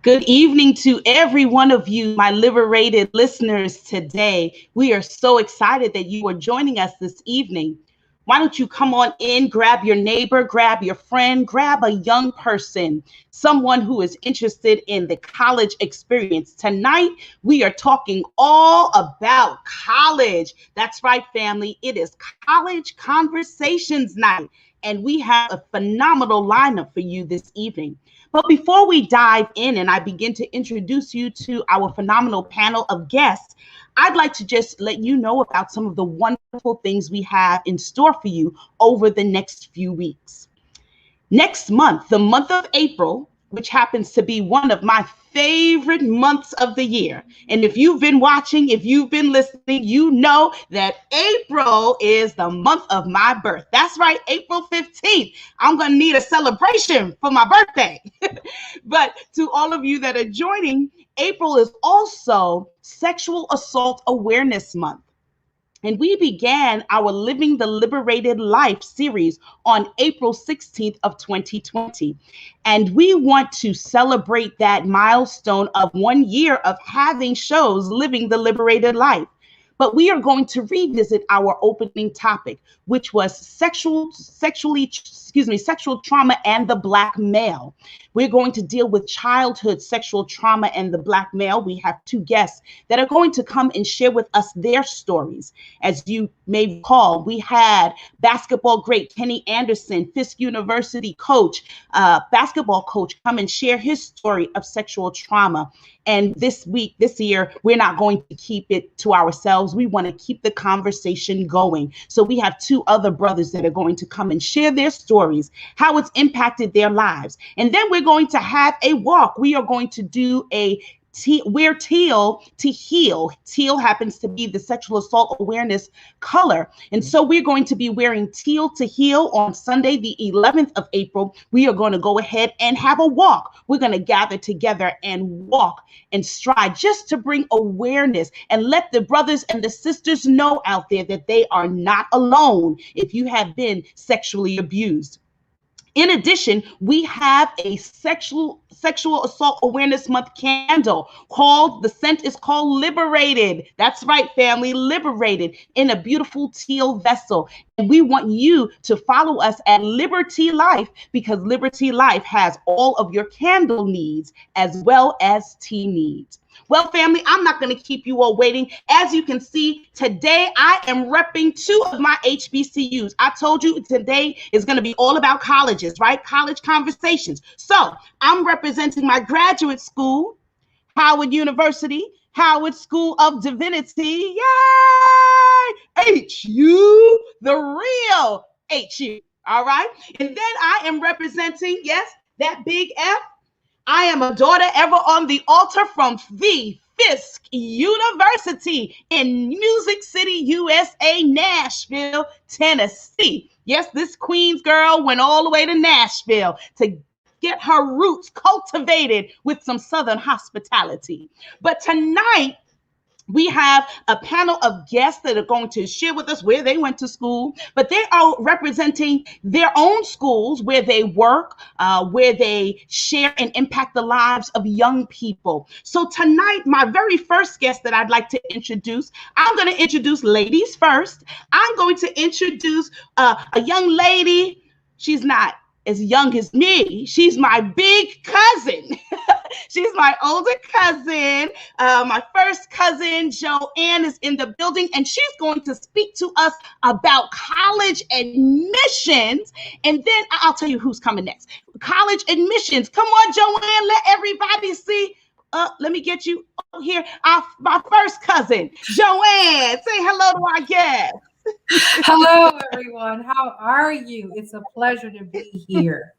Good evening to every one of you, my liberated listeners today. We are so excited that you are joining us this evening. Why don't you come on in, grab your neighbor, grab your friend, grab a young person, someone who is interested in the college experience. Tonight, we are talking all about college. That's right, family. It is College Conversations Night, and we have a phenomenal lineup for you this evening. But before we dive in and I begin to introduce you to our phenomenal panel of guests, I'd like to just let you know about some of the wonderful things we have in store for you over the next few weeks. Next month, the month of April, which happens to be one of my favorite months of the year. And if you've been watching, if you've been listening, you know that April is the month of my birth. That's right, April 15th. I'm going to need a celebration for my birthday. But to all of you that are joining, April is also Sexual Assault Awareness Month. And we began our Living the Liberated Life series on April 16th of 2020. And we want to celebrate that milestone of 1 year of having shows Living the Liberated Life. But we are going to revisit our opening topic, which was sexual trauma and the Black male. We're going to deal with childhood sexual trauma and the Black male. We have two guests that are going to come and share with us their stories. As you may recall, we had basketball great Kenny Anderson, Fisk University coach, basketball coach, come and share his story of sexual trauma. And this year, we're not going to keep it to ourselves. We want to keep the conversation going. So we have two other brothers that are going to come and share their stories, how it's impacted their lives. And then we're going to have a walk. We are going to do wear teal to heal. Teal happens to be the sexual assault awareness color. And so we're going to be wearing teal to heal on Sunday, the 11th of April. We are going to go ahead and have a walk. We're going to gather together and walk and stride just to bring awareness and let the brothers and the sisters know out there that they are not alone if you have been sexually abused. In addition, we have a sexual assault awareness month candle the scent is called Liberated. That's right, family, Liberated, in a beautiful teal vessel. And we want you to follow us at Liberty Life, because Liberty Life has all of your candle needs as well as tea needs. Well, family, I'm not going to keep you all waiting. As you can see, today I am repping two of my HBCUs. I told you today is going to be all about colleges, right? College conversations. So I'm representing my graduate school, Howard University, Howard School of Divinity. Yay! HU, the real HU. All right. And then I am representing, yes, that big F. I am a daughter ever on the altar from the Fisk University in Music City, USA, Nashville, Tennessee. Yes, this Queens girl went all the way to Nashville to get her roots cultivated with some Southern hospitality. But tonight, we have a panel of guests that are going to share with us where they went to school, but they are representing their own schools, where they work, where they share and impact the lives of young people. So tonight, my very first guest that I'd like to introduce, I'm going to introduce ladies first. I'm going to introduce a young lady. She's not as young as me. She's my big cousin. She's my older cousin. My first cousin, Joanne, is in the building, and she's going to speak to us about college admissions. And then I'll tell you who's coming next. College admissions. Come on, Joanne, let everybody see. Let me get you here. My first cousin, Joanne. Say hello to our guest. Hello, everyone. How are you? It's a pleasure to be here.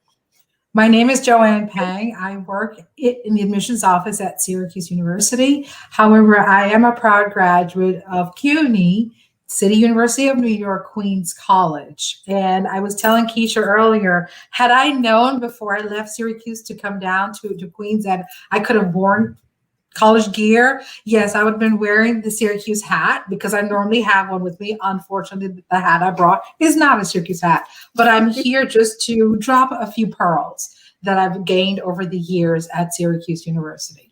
My name is Joanne Pang. I work in the admissions office at Syracuse University. However, I am a proud graduate of CUNY, City University of New York, Queens College. And I was telling Keisha earlier, had I known before I left Syracuse to come down to Queens that I could have worn college gear, yes, I would have been wearing the Syracuse hat because I normally have one with me. Unfortunately, the hat I brought is not a Syracuse hat, but I'm here just to drop a few pearls. that I've gained over the years at Syracuse University.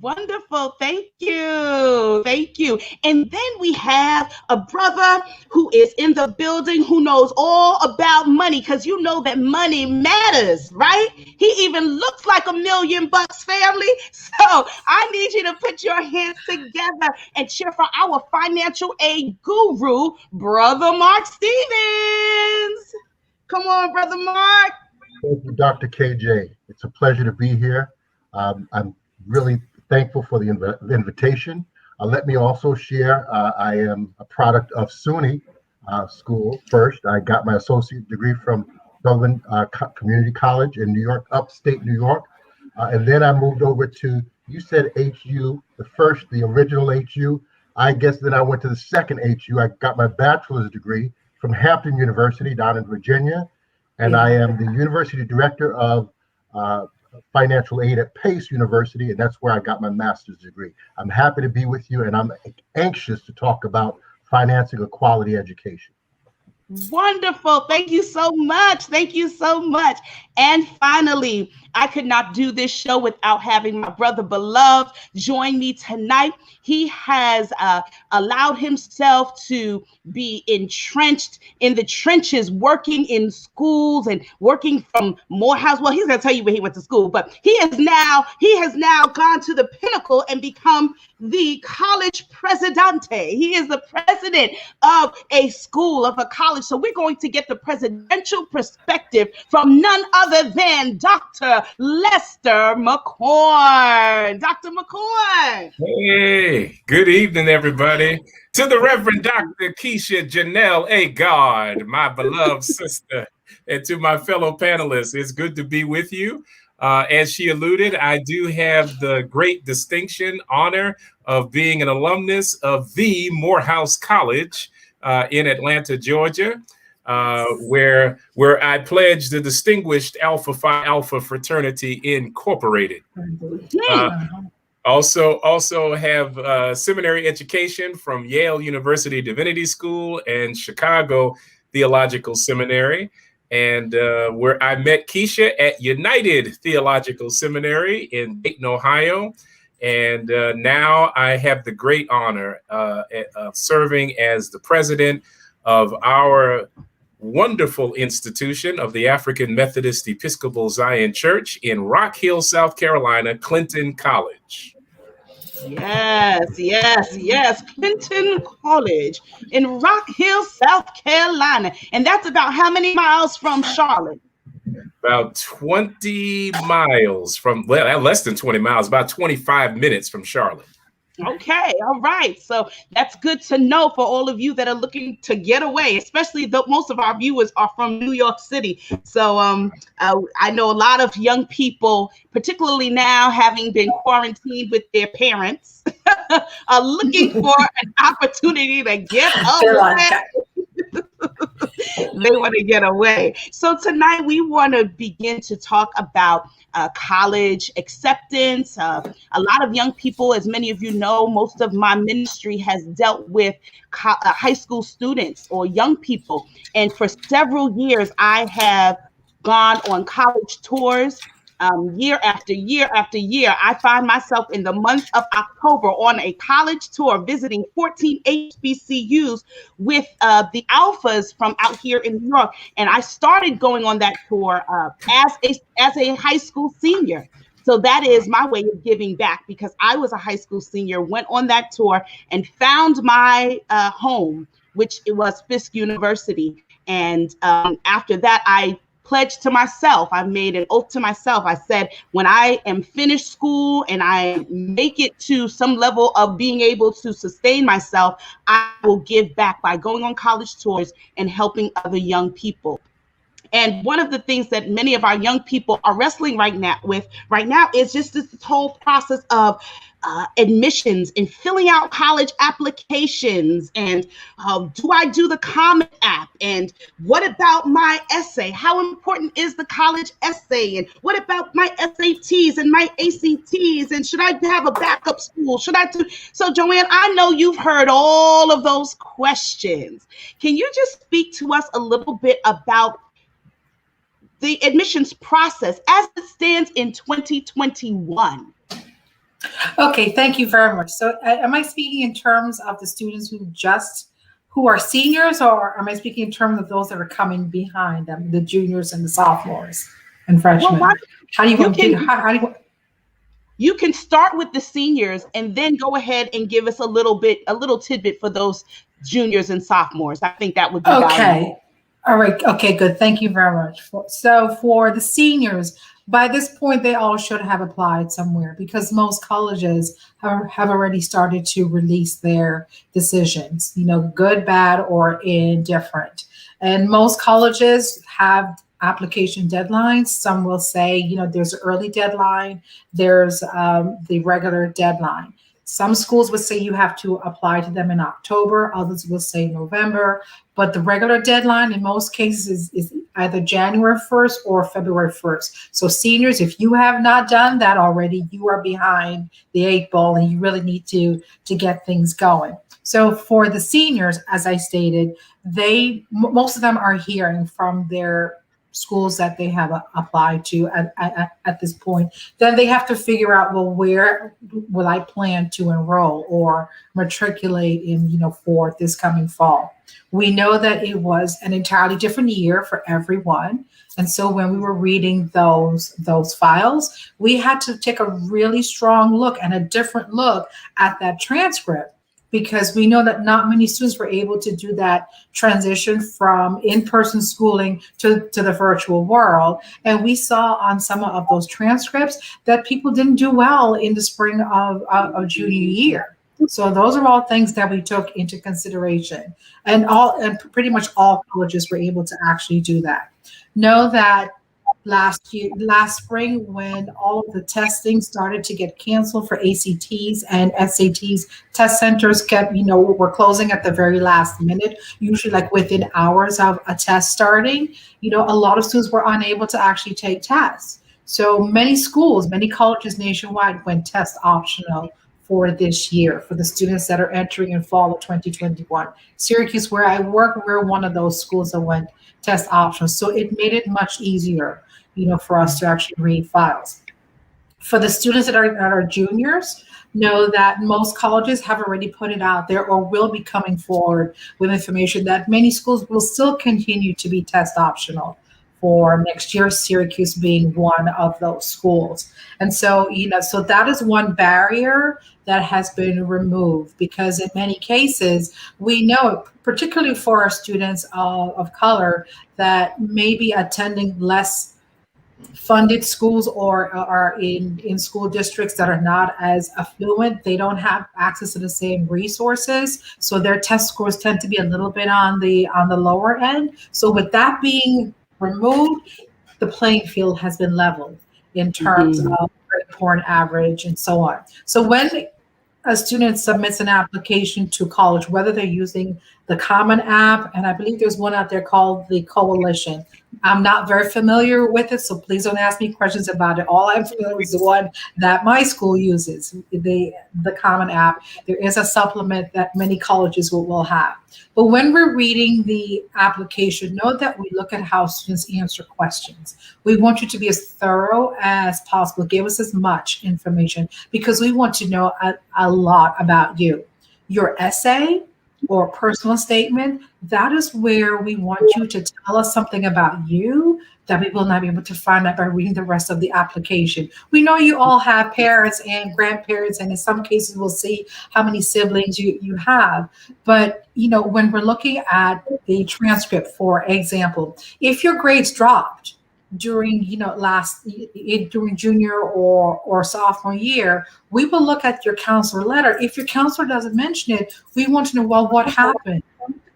Wonderful. Thank you. Thank you. And then we have a brother who is in the building who knows all about money, because you know that money matters, right? He even looks like $1 million, family. So I need you to put your hands together and cheer for our financial aid guru, Brother Mark Stevens. Come on, Brother Mark. Thank you, Dr. KJ. It's a pleasure to be here. I'm really thankful for the invitation. Let me also share, I am a product of SUNY School first. I got my associate degree from Dublin Community College in New York, upstate New York. And then I moved over to, you said HU, the original HU. I guess then I went to the second HU. I got my bachelor's degree from Hampton University down in Virginia. And I am the university director of financial aid at Pace University, and that's where I got my master's degree. I'm happy to be with you, and I'm anxious to talk about financing a quality education. Wonderful. Thank you so much. Thank you so much. And finally, I could not do this show without having my brother beloved join me tonight. He has allowed himself to be entrenched in the trenches, working in schools and working from Morehouse. Well, he's going to tell you where he went to school, but he has now gone to the pinnacle and become the college presidente. He is the president of a school, of a college. So we're going to get the presidential perspective from none other than Dr. Lester McCorn. Dr. McCorn. Hey, good evening, everybody. To the Reverend Dr. Keisha Janelle A. God, my beloved sister, and to my fellow panelists, it's good to be with you. As she alluded, I do have the great distinction, honor of being an alumnus of the Morehouse College in Atlanta, Georgia, where I pledged the Distinguished Alpha Phi Alpha Fraternity Incorporated. Also have seminary education from Yale University Divinity School and Chicago Theological Seminary. And where I met Keisha at United Theological Seminary in Dayton, Ohio. And now I have the great honor of serving as the president of our wonderful institution of the African Methodist Episcopal Zion Church in Rock Hill, South Carolina, Clinton College. Yes. Clinton College in Rock Hill, South Carolina. And that's about how many miles from Charlotte? About 20 miles from, well, less than 20 miles, about 25 minutes from Charlotte. Okay, all right. So that's good to know for all of you that are looking to get away, especially though most of our viewers are from New York City. So I know a lot of young people, particularly now having been quarantined with their parents, are looking for an opportunity to get away. They want to get away. So tonight we want to begin to talk about college acceptance. A lot of young people, as many of you know, most of my ministry has dealt with high school students or young people. And for several years, I have gone on college tours. Year after year after year, I find myself in the month of October on a college tour visiting 14 HBCUs with the alphas from out here in New York. And I started going on that tour as a high school senior. So that is my way of giving back, because I was a high school senior, went on that tour and found my home, which it was Fisk University. And after that, I pledged to myself. I made an oath to myself. I said, when I am finished school and I make it to some level of being able to sustain myself, I will give back by going on college tours and helping other young people. And one of the things that many of our young people are wrestling right now is just this whole process of admissions and filling out college applications. And do I do the Common App? And what about my essay? How important is the college essay? And what about my SATs and my ACTs? And should I have a backup school? Should I do? So Joanne, I know you've heard all of those questions. Can you just speak to us a little bit about the admissions process as it stands in 2021? Okay, thank you very much. So am I speaking in terms of the students who are seniors, or am I speaking in terms of those that are coming behind them, the juniors and the sophomores and freshmen? Well, How do you want to you can start with the seniors and then go ahead and give us a little tidbit for those juniors and sophomores. I think that would be okay. valuable. All right. Okay, good. Thank you very much. So for the seniors, by this point, they all should have applied somewhere because most colleges have already started to release their decisions, good, bad, or indifferent. And most colleges have application deadlines. Some will say, there's an early deadline, there's the regular deadline. Some schools would say you have to apply to them in October, others will say November, but the regular deadline in most cases is either January 1st or February 1st. So seniors, if you have not done that already, you are behind the 8 ball and you really need to get things going. So for the seniors, as I stated, most of them are hearing from their schools that they have applied to at this point. Then they have to figure out, well, where will I plan to enroll or matriculate in, for this coming fall? We know that it was an entirely different year for everyone. And so when we were reading those files, we had to take a really strong look and a different look at that transcript, because we know that not many students were able to do that transition from in-person schooling to the virtual world. And we saw on some of those transcripts that people didn't do well in the spring of junior year. So those are all things that we took into consideration. And pretty much all colleges were able to actually do that. Know that last spring, when all of the testing started to get canceled for ACTs and SATs, test centers were closing at the very last minute, usually like within hours of a test starting. A lot of students were unable to actually take tests. So many schools, many colleges nationwide went test optional for this year for the students that are entering in fall of 2021. Syracuse, where I work, we're one of those schools that went test optional. So it made it much easier for us to actually read files. For the students that are juniors, know that most colleges have already put it out there or will be coming forward with information that many schools will still continue to be test optional for next year, Syracuse being one of those schools. And so, so that is one barrier that has been removed, because in many cases, we know, particularly for our students of color that may be attending less funded schools or are in school districts that are not as affluent, they don't have access to the same resources. So their test scores tend to be a little bit on the lower end. So with that being removed, the playing field has been leveled in terms of grade point average and so on. So when a student submits an application to college, whether they're using the Common App, and I believe there's one out there called the Coalition. I'm not very familiar with it, so please don't ask me questions about it. All I'm familiar with is the one that my school uses, the Common App. There is a supplement that many colleges will have. But when we're reading the application, note that we look at how students answer questions. We want you to be as thorough as possible. Give us as much information because we want to know a lot about you. Your essay or personal statement, that is where we want you to tell us something about you that we will not be able to find out by reading the rest of the application. We know you all have parents and grandparents, and in some cases we'll see how many siblings you have. But when we're looking at the transcript, for example, if your grades dropped during during junior or sophomore year, we will look at your counselor letter. If your counselor doesn't mention it, we want to know, well, what happened?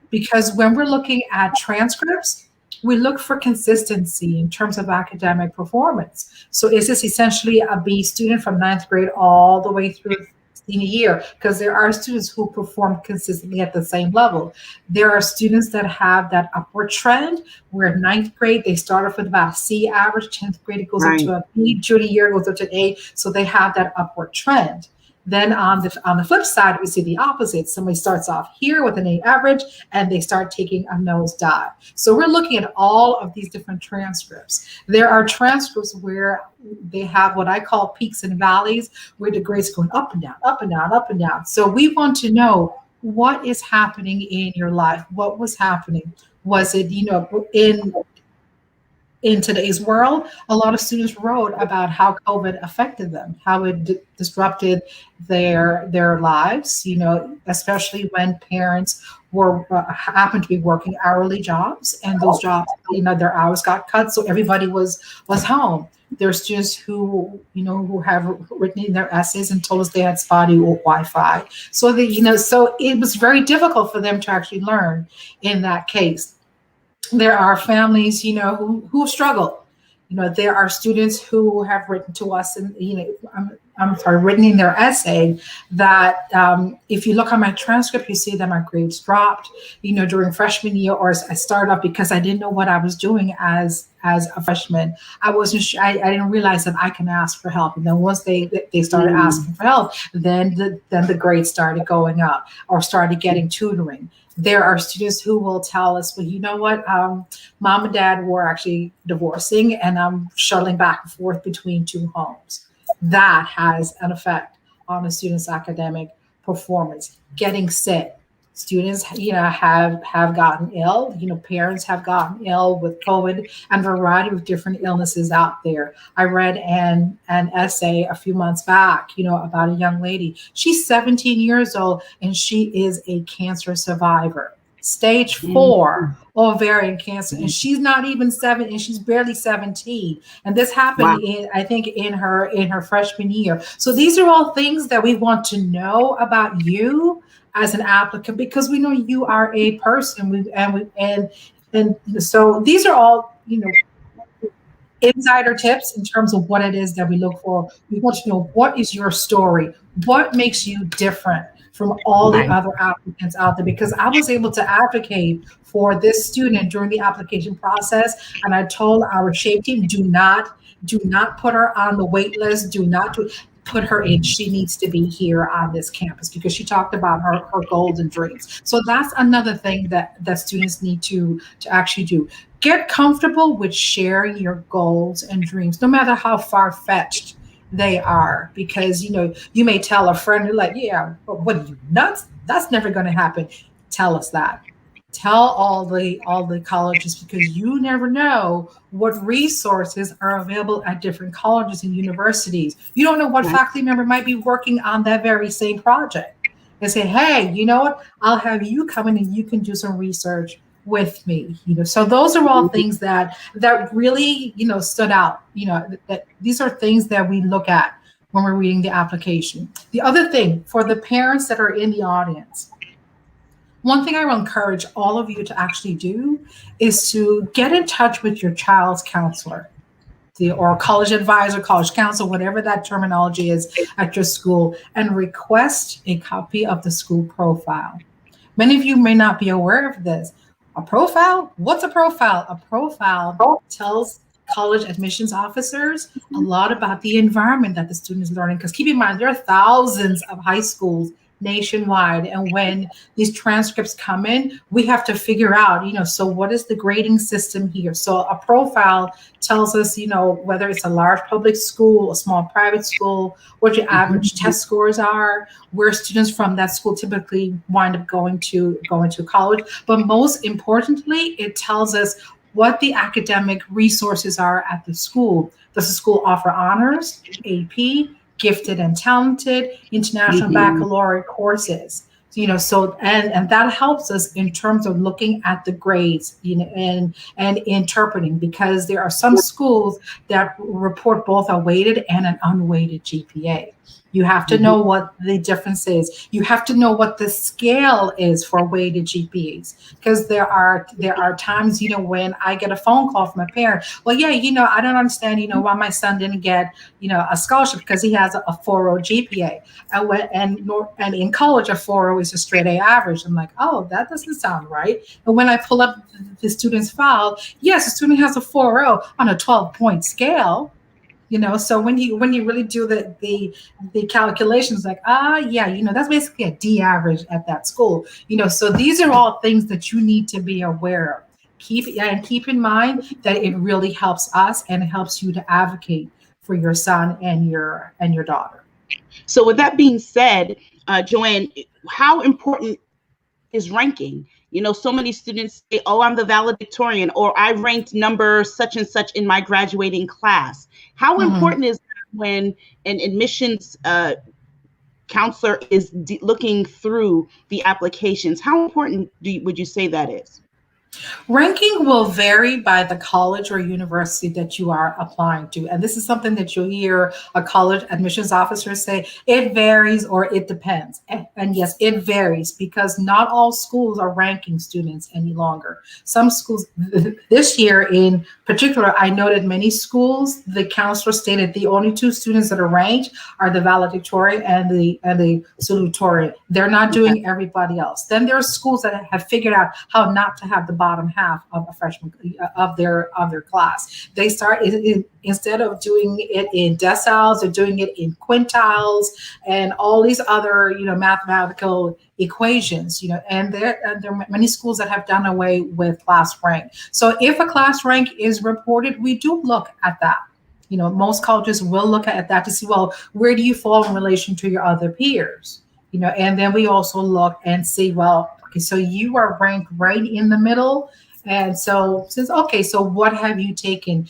Because when we're looking at transcripts, we look for consistency in terms of academic performance. So is this essentially a B student from 9th grade all the way through senior year? Because there are students who perform consistently at the same level. There are students that have that upward trend where 9th grade, they start off with about a C average, 10th grade, it goes up to a B, junior year, it goes up to an A. So they have that upward trend. Then on the flip side, we see the opposite. Somebody starts off here with an A average, and they start taking a nosedive. So we're looking at all of these different transcripts. There are transcripts where they have what I call peaks and valleys, where the grades going up and down, up and down, up and down. So we want to know what is happening in your life. What was happening? Was it, in today's world, a lot of students wrote about how COVID affected them, how it disrupted their lives, especially when parents were happened to be working hourly jobs, and those jobs, their hours got cut, so everybody was home. There's students who have written in their essays and told us they had spotty Wi-Fi, so so it was very difficult for them to actually learn in that case. There are families, who struggle. There are students who have written to us, and written in their essay that if you look on my transcript, you see that my grades dropped, during freshman year, or I started off because I didn't know what I was doing as a freshman. I didn't realize that I can ask for help. And then once they started asking for help, then the grades started going up, or started getting tutoring. There are students who will tell us, well, you know what, mom and dad were actually divorcing, and I'm shuttling back and forth between two homes. That has an effect on a student's academic performance. Getting sick. Students, have gotten ill. Parents have gotten ill with COVID and a variety of different illnesses out there. I read an essay a few months back, about a young lady. She's 17 years old, and she is a cancer survivor. Stage 4 ovarian cancer, and she's not even 7, and she's barely 17. And this happened in her freshman year. So these are all things that we want to know about you as an applicant, because we know you are a person. And so these are all, insider tips in terms of what it is that we look for. We want to know, what is your story? What makes you different from all the other applicants out there? Because I was able to advocate for this student during the application process, and I told our SHAPE team, do not put her on the wait list. Do not put her in. She needs to be here on this campus, because she talked about her goals and dreams. So that's another thing that students need to actually do. Get comfortable with sharing your goals and dreams, no matter how far-fetched they are, because you may tell a friend, you're like, yeah, but what are you, nuts? That's never going to happen. Tell us that. Tell all the colleges, because you never know what resources are available at different colleges and universities. You don't know what faculty member might be working on that very same project. And say, hey, you know what? I'll have you come in and you can do some research with me. So those are all things that really stood out. That these are things that we look at when we're reading the application. The other thing, for the parents that are in the audience, one thing I will encourage all of you to actually do is to get in touch with your child's counselor, or college advisor, college counsel, whatever that terminology is at your school, and request a copy of the school profile. Many of you may not be aware of this. A profile? What's a profile? A profile tells college admissions officers a lot about the environment that the student is learning. Because keep in mind, there are thousands of high schools nationwide, and when these transcripts come in, we have to figure out, so what is the grading system here? So a profile tells us, whether it's a large public school, a small private school, what your average test scores are, where students from that school typically wind up going to college. But most importantly, it tells us what the academic resources are at the school. Does the school offer honors, AP, gifted and talented, international baccalaureate courses? So and that helps us in terms of looking at the grades, and interpreting, because there are some schools that report both a weighted and an unweighted GPA. You have to know what the difference is. You have to know what the scale is for weighted GPAs, because there are times, when I get a phone call from a parent, well, yeah, I don't understand, why my son didn't get, a scholarship because he has a 4.0 GPA. And in college, a 4.0 is a straight A average. I'm like, oh, that doesn't sound right. And when I pull up the student's file, yes, the student has a 4.0 on a 12-point scale. So when you really do the calculations, like, yeah, that's basically a D average at that school. So these are all things that you need to be aware of. Keep in mind that it really helps us, and it helps you to advocate for your son and your daughter. So with that being said, Joanne, how important is ranking? So many students say, oh, I'm the valedictorian, or I ranked number such and such in my graduating class. How important is that when an admissions counselor is looking through the applications? How important would you say that is? Ranking will vary by the college or university that you are applying to. And this is something that you'll hear a college admissions officer say, it varies or it depends. And yes, it varies, because not all schools are ranking students any longer. Some schools, this year in particular, I noted many schools, the counselor stated the only two students that are ranked are the valedictorian and the salutatorian. They're not doing everybody else. Then there are schools that have figured out how not to have the bottom half of a freshman of their class. They start instead of doing it in deciles, they're doing it in quintiles and all these other mathematical equations. And there are many schools that have done away with class rank. So if a class rank is reported, we do look at that. Most colleges will look at that to see, well, where do you fall in relation to your other peers? And then we also look and see, well, okay, so you are ranked right in the middle. And so so what have you taken,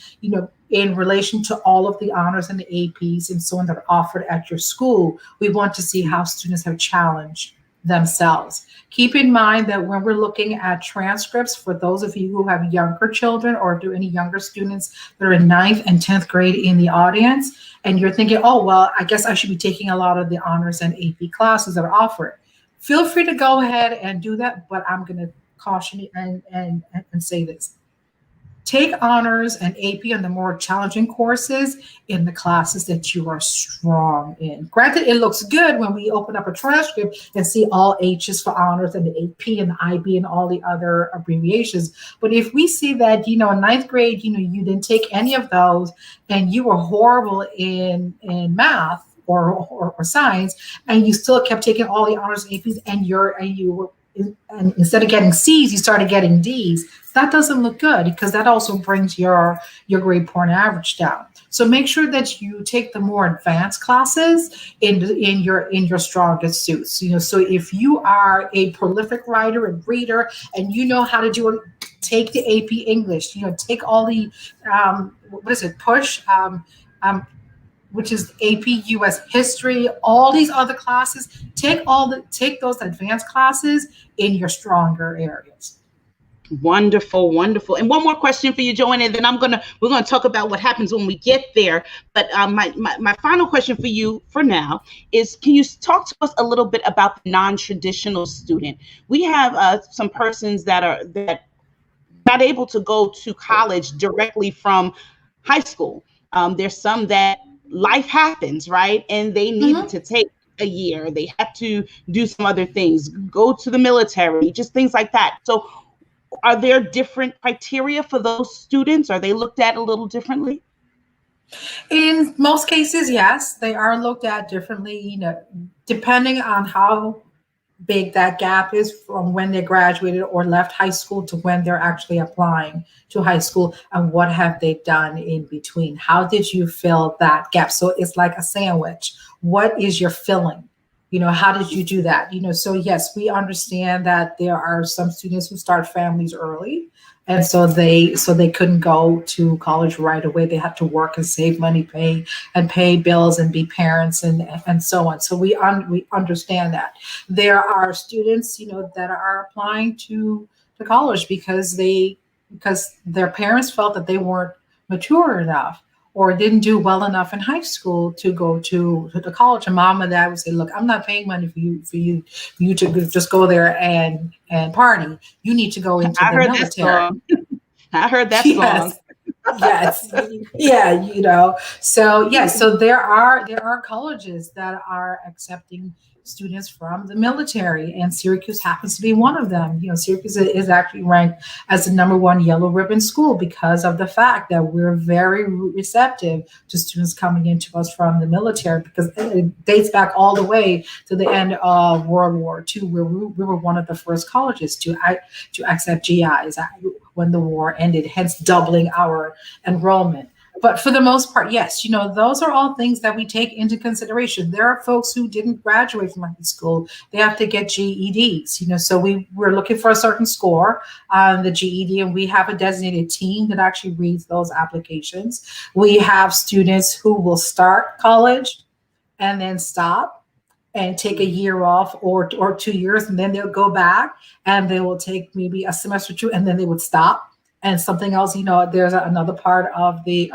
in relation to all of the honors and the APs and so on that are offered at your school? We want to see how students have challenged themselves. Keep in mind that when we're looking at transcripts, for those of you who have younger children, or if there are any younger students that are in 9th and 10th grade in the audience, and you're thinking, oh, well, I guess I should be taking a lot of the honors and AP classes that are offered. Feel free to go ahead and do that, but I'm going to caution you and say this. Take honors and AP on the more challenging courses in the classes that you are strong in. Granted, it looks good when we open up a transcript and see all H's for honors and the AP and the IB and all the other abbreviations. But if we see that, in 9th grade, you didn't take any of those and you were horrible in math or science, and you still kept taking all the honors and APs, and instead of getting C's, you started getting D's. That doesn't look good, because that also brings your grade point average down. So make sure that you take the more advanced classes in your strongest suits. So if you are a prolific writer and reader, and you know how to do it, take the AP English. Take all the PUSH. Which is AP US History, all these other classes. Take those advanced classes in your stronger areas. Wonderful, wonderful. And one more question for you, Joanne, and then we're gonna talk about what happens when we get there. But my final question for you for now is, can you talk to us a little bit about the non-traditional student? We have some persons that are not able to go to college directly from high school. There's some that life happens, right? And they needed to take a year. They have to do some other things, go to the military, just things like that. So are there different criteria for those students? Are they looked at a little differently? In most cases, yes, they are looked at differently, depending on how big that gap is from when they graduated or left high school to when they're actually applying to high school, and what have they done in between. How did you fill that gap? So it's like a sandwich. What is your filling? How did you do that? So yes, we understand that there are some students who start families early, and so they couldn't go to college right away. They had to work and save money, pay bills and be parents and so on. So we understand that. There are students, that are applying to college because their parents felt that they weren't mature enough or didn't do well enough in high school to go to the college. And mom and dad would say, look, I'm not paying money for you to just go there and party. You need to go into the military. I heard that song. Yes. Yeah. So yes. So there are colleges that are accepting students from the military, and Syracuse happens to be one of them. Syracuse is actually ranked as the #1 yellow ribbon school because of the fact that we're very receptive to students coming into us from the military, because it dates back all the way to the end of World War II, where we were one of the first colleges to accept GIs when the war ended, hence doubling our enrollment. But for the most part, yes, those are all things that we take into consideration. There are folks who didn't graduate from high school. They have to get GEDs, so we're looking for a certain score on the GED, and we have a designated team that actually reads those applications. We have students who will start college and then stop and take a year off or 2 years, and then they'll go back and they will take maybe a semester or two, and then they would stop. And something else, there's another part of the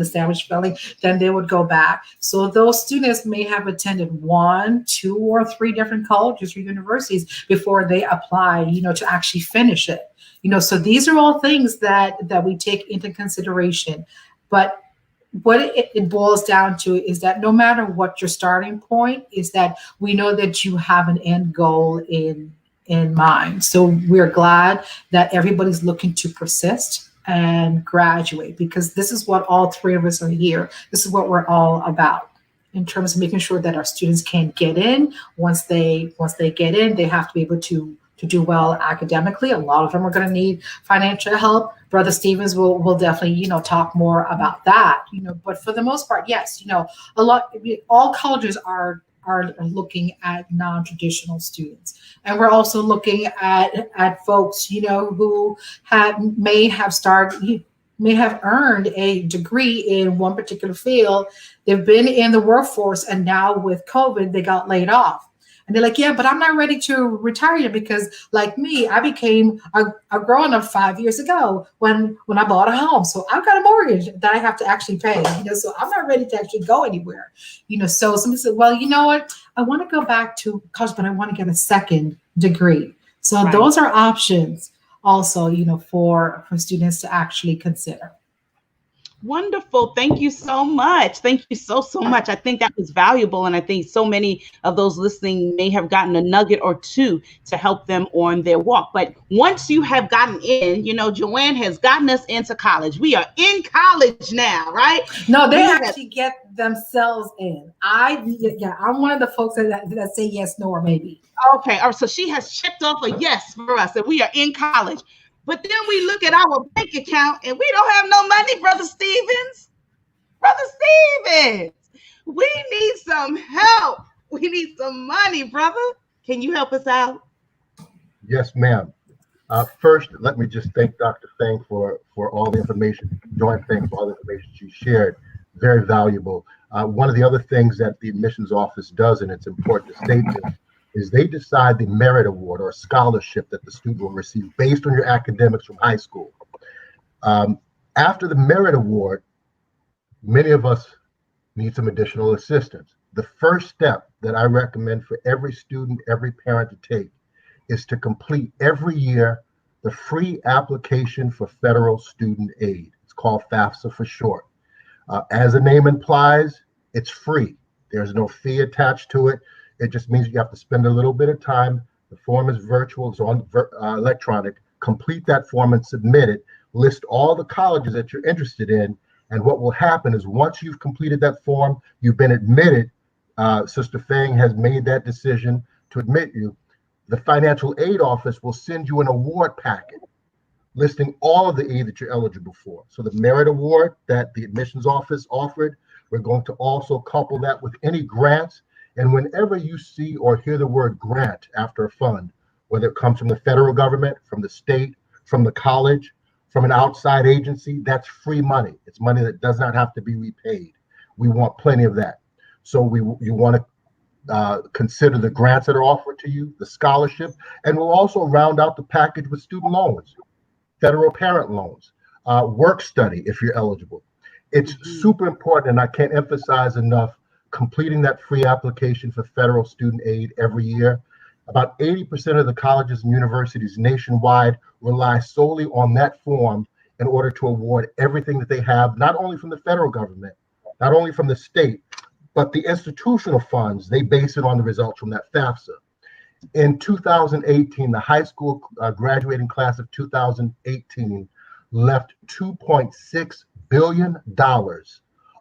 sandwich spelling, then they would go back. So those students may have attended 1, 2, or 3 different colleges or universities before they apply, to actually finish it. So these are all things that we take into consideration. But what it boils down to is that no matter what your starting point is, that we know that you have an end goal in mind. So we're glad that everybody's looking to persist and graduate, because this is what all 3 of us are here. This is what we're all about, in terms of making sure that our students can get in. Once they get in, they have to be able to do well academically. A lot of them are going to need financial help. Brother Stevens will definitely, talk more about that, but for the most part, yes, all colleges are looking at non-traditional students. And we're also looking at folks, who may have earned a degree in one particular field. They've been in the workforce, and now with COVID, they got laid off. And they're like, yeah, but I'm not ready to retire yet, because like me, I became a grown-up 5 years ago when I bought a home. So I've got a mortgage that I have to actually pay, so I'm not ready to actually go anywhere. So somebody said, well, you know what? I want to go back to college, but I want to get a second degree. So right. Those are options also, for students to actually consider. Wonderful. Thank you so much. Thank you so much. I think that was valuable. And I think so many of those listening may have gotten a nugget or two to help them on their walk. But once you have gotten in, Joanne has gotten us into college. We are in college now, right? No, they actually get themselves in. I'm one of the folks that say yes, no, or maybe. Okay. All right. So she has checked off a yes for us, and we are in college. But then we look at our bank account and we don't have no money, Brother Stevens. Brother Stevens, we need some help. We need some money, brother. Can you help us out? Yes, ma'am. First, let me just thank Dr. Fang for all the information. Joanne Fang for all the information she shared. Very valuable. One of the other things that the admissions office does, and it's important to state this, is they decide the merit award or scholarship that the student will receive based on your academics from high school. After the merit award, many of us need some additional assistance. The first step that I recommend for every student, every parent to take is to complete every year the free application for federal student aid. It's called FAFSA for short. As the name implies, it's free. There's no fee attached to it. It just means you have to spend a little bit of time. The form is virtual, it's on electronic. Complete that form and submit it. List all the colleges that you're interested in. And what will happen is once you've completed that form, you've been admitted. Sister Fang has made that decision to admit you. The financial aid office will send you an award packet listing all of the aid that you're eligible for. So the merit award that the admissions office offered, we're going to also couple that with any grants. And whenever you see or hear the word grant after a fund, whether it comes from the federal government, from the state, from the college, from an outside agency, that's free money. It's money that does not have to be repaid. We want plenty of that. So you want to consider the grants that are offered to you, the scholarship, and we'll also round out the package with student loans, federal parent loans, work study if you're eligible. It's super important, and I can't emphasize enough, completing that free application for federal student aid every year. About 80% of the colleges and universities nationwide rely solely on that form in order to award everything that they have, not only from the federal government, not only from the state, But the institutional funds, they base it on the results from that FAFSA. In 2018, the high school graduating class of 2018 left $2.6 billion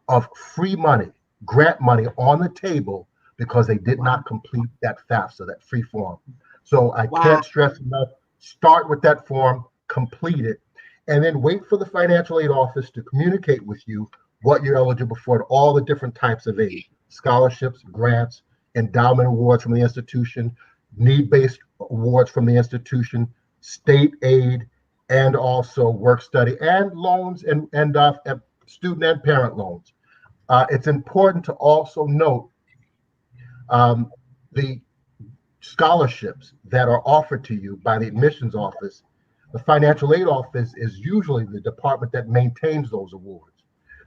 of free money, grant money on the table because they did not complete that FAFSA, that free form. So I can't stress enough, start with that form, complete it, and then wait for the financial aid office to communicate with you what you're eligible for, all the different types of aid, scholarships, grants, endowment awards from the institution, need-based awards from the institution, state aid, and also work study and loans and student and parent loans. It's important to also note the scholarships that are offered to you by the admissions office. The financial aid office is usually the department that maintains those awards.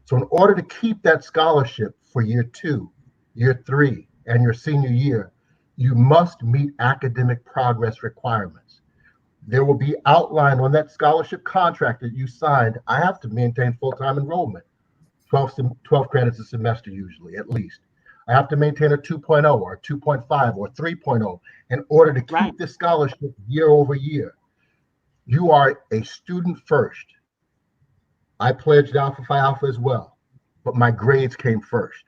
So in order to keep that scholarship for year 2, year 3, and your senior year, you must meet academic progress requirements. There will be outlined on that scholarship contract that you signed. I have to maintain full-time enrollment, 12 credits a semester usually, at least. I have to maintain a 2.0 or a 2.5 or 3.0 in order to keep this scholarship year over year. You are a student first. I pledged Alpha Phi Alpha as well, but my grades came first.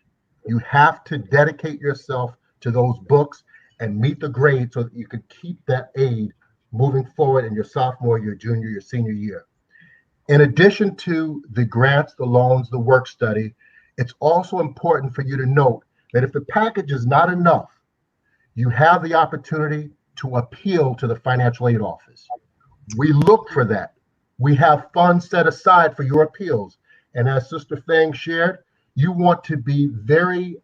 You have to dedicate yourself to those books and meet the grade so that you can keep that aid moving forward in your sophomore, your junior, your senior year. In addition to the grants, the loans, the work study, it's also important for you to note that if the package is not enough, you have the opportunity to appeal to the financial aid office. We look for that. We have funds set aside for your appeals. And as Sister Fang shared, you want to be very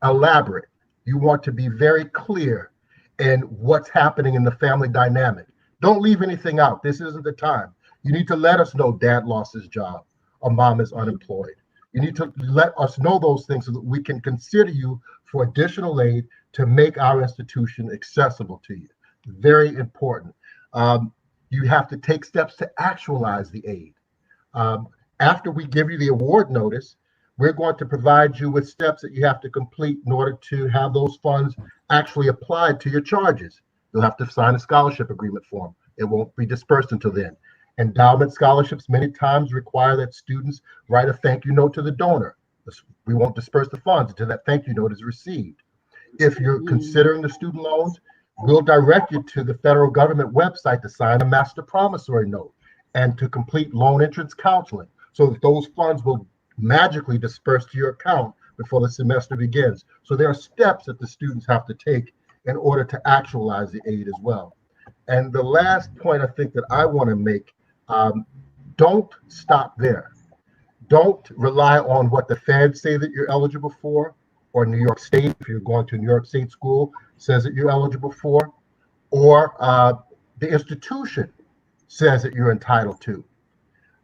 elaborate. You want to be very clear in what's happening in the family dynamic. Don't leave anything out. This isn't the time. You need to let us know dad lost his job or mom is unemployed. You need to let us know those things so that we can consider you for additional aid to make our institution accessible to you. Very important. You have to take steps to actualize the aid. After we give you the award notice, we're going to provide you with steps that you have to complete in order to have those funds actually applied to your charges. You'll have to sign a scholarship agreement form. It won't be dispersed until then. Endowment scholarships many times require that students write a thank you note to the donor. We won't disperse the funds until that thank you note is received. If you're considering the student loans, we'll direct you to the federal government website to sign a master promissory note and to complete loan entrance counseling so that those funds will magically disperse to your account before the semester begins. So there are steps that the students have to take in order to actualize the aid as well. And the last point I think that I want to make, don't stop there. Don't rely on what the feds say that you're eligible for, or New York State, if you're going to a New York State school, says that you're eligible for, or the institution says that you're entitled to.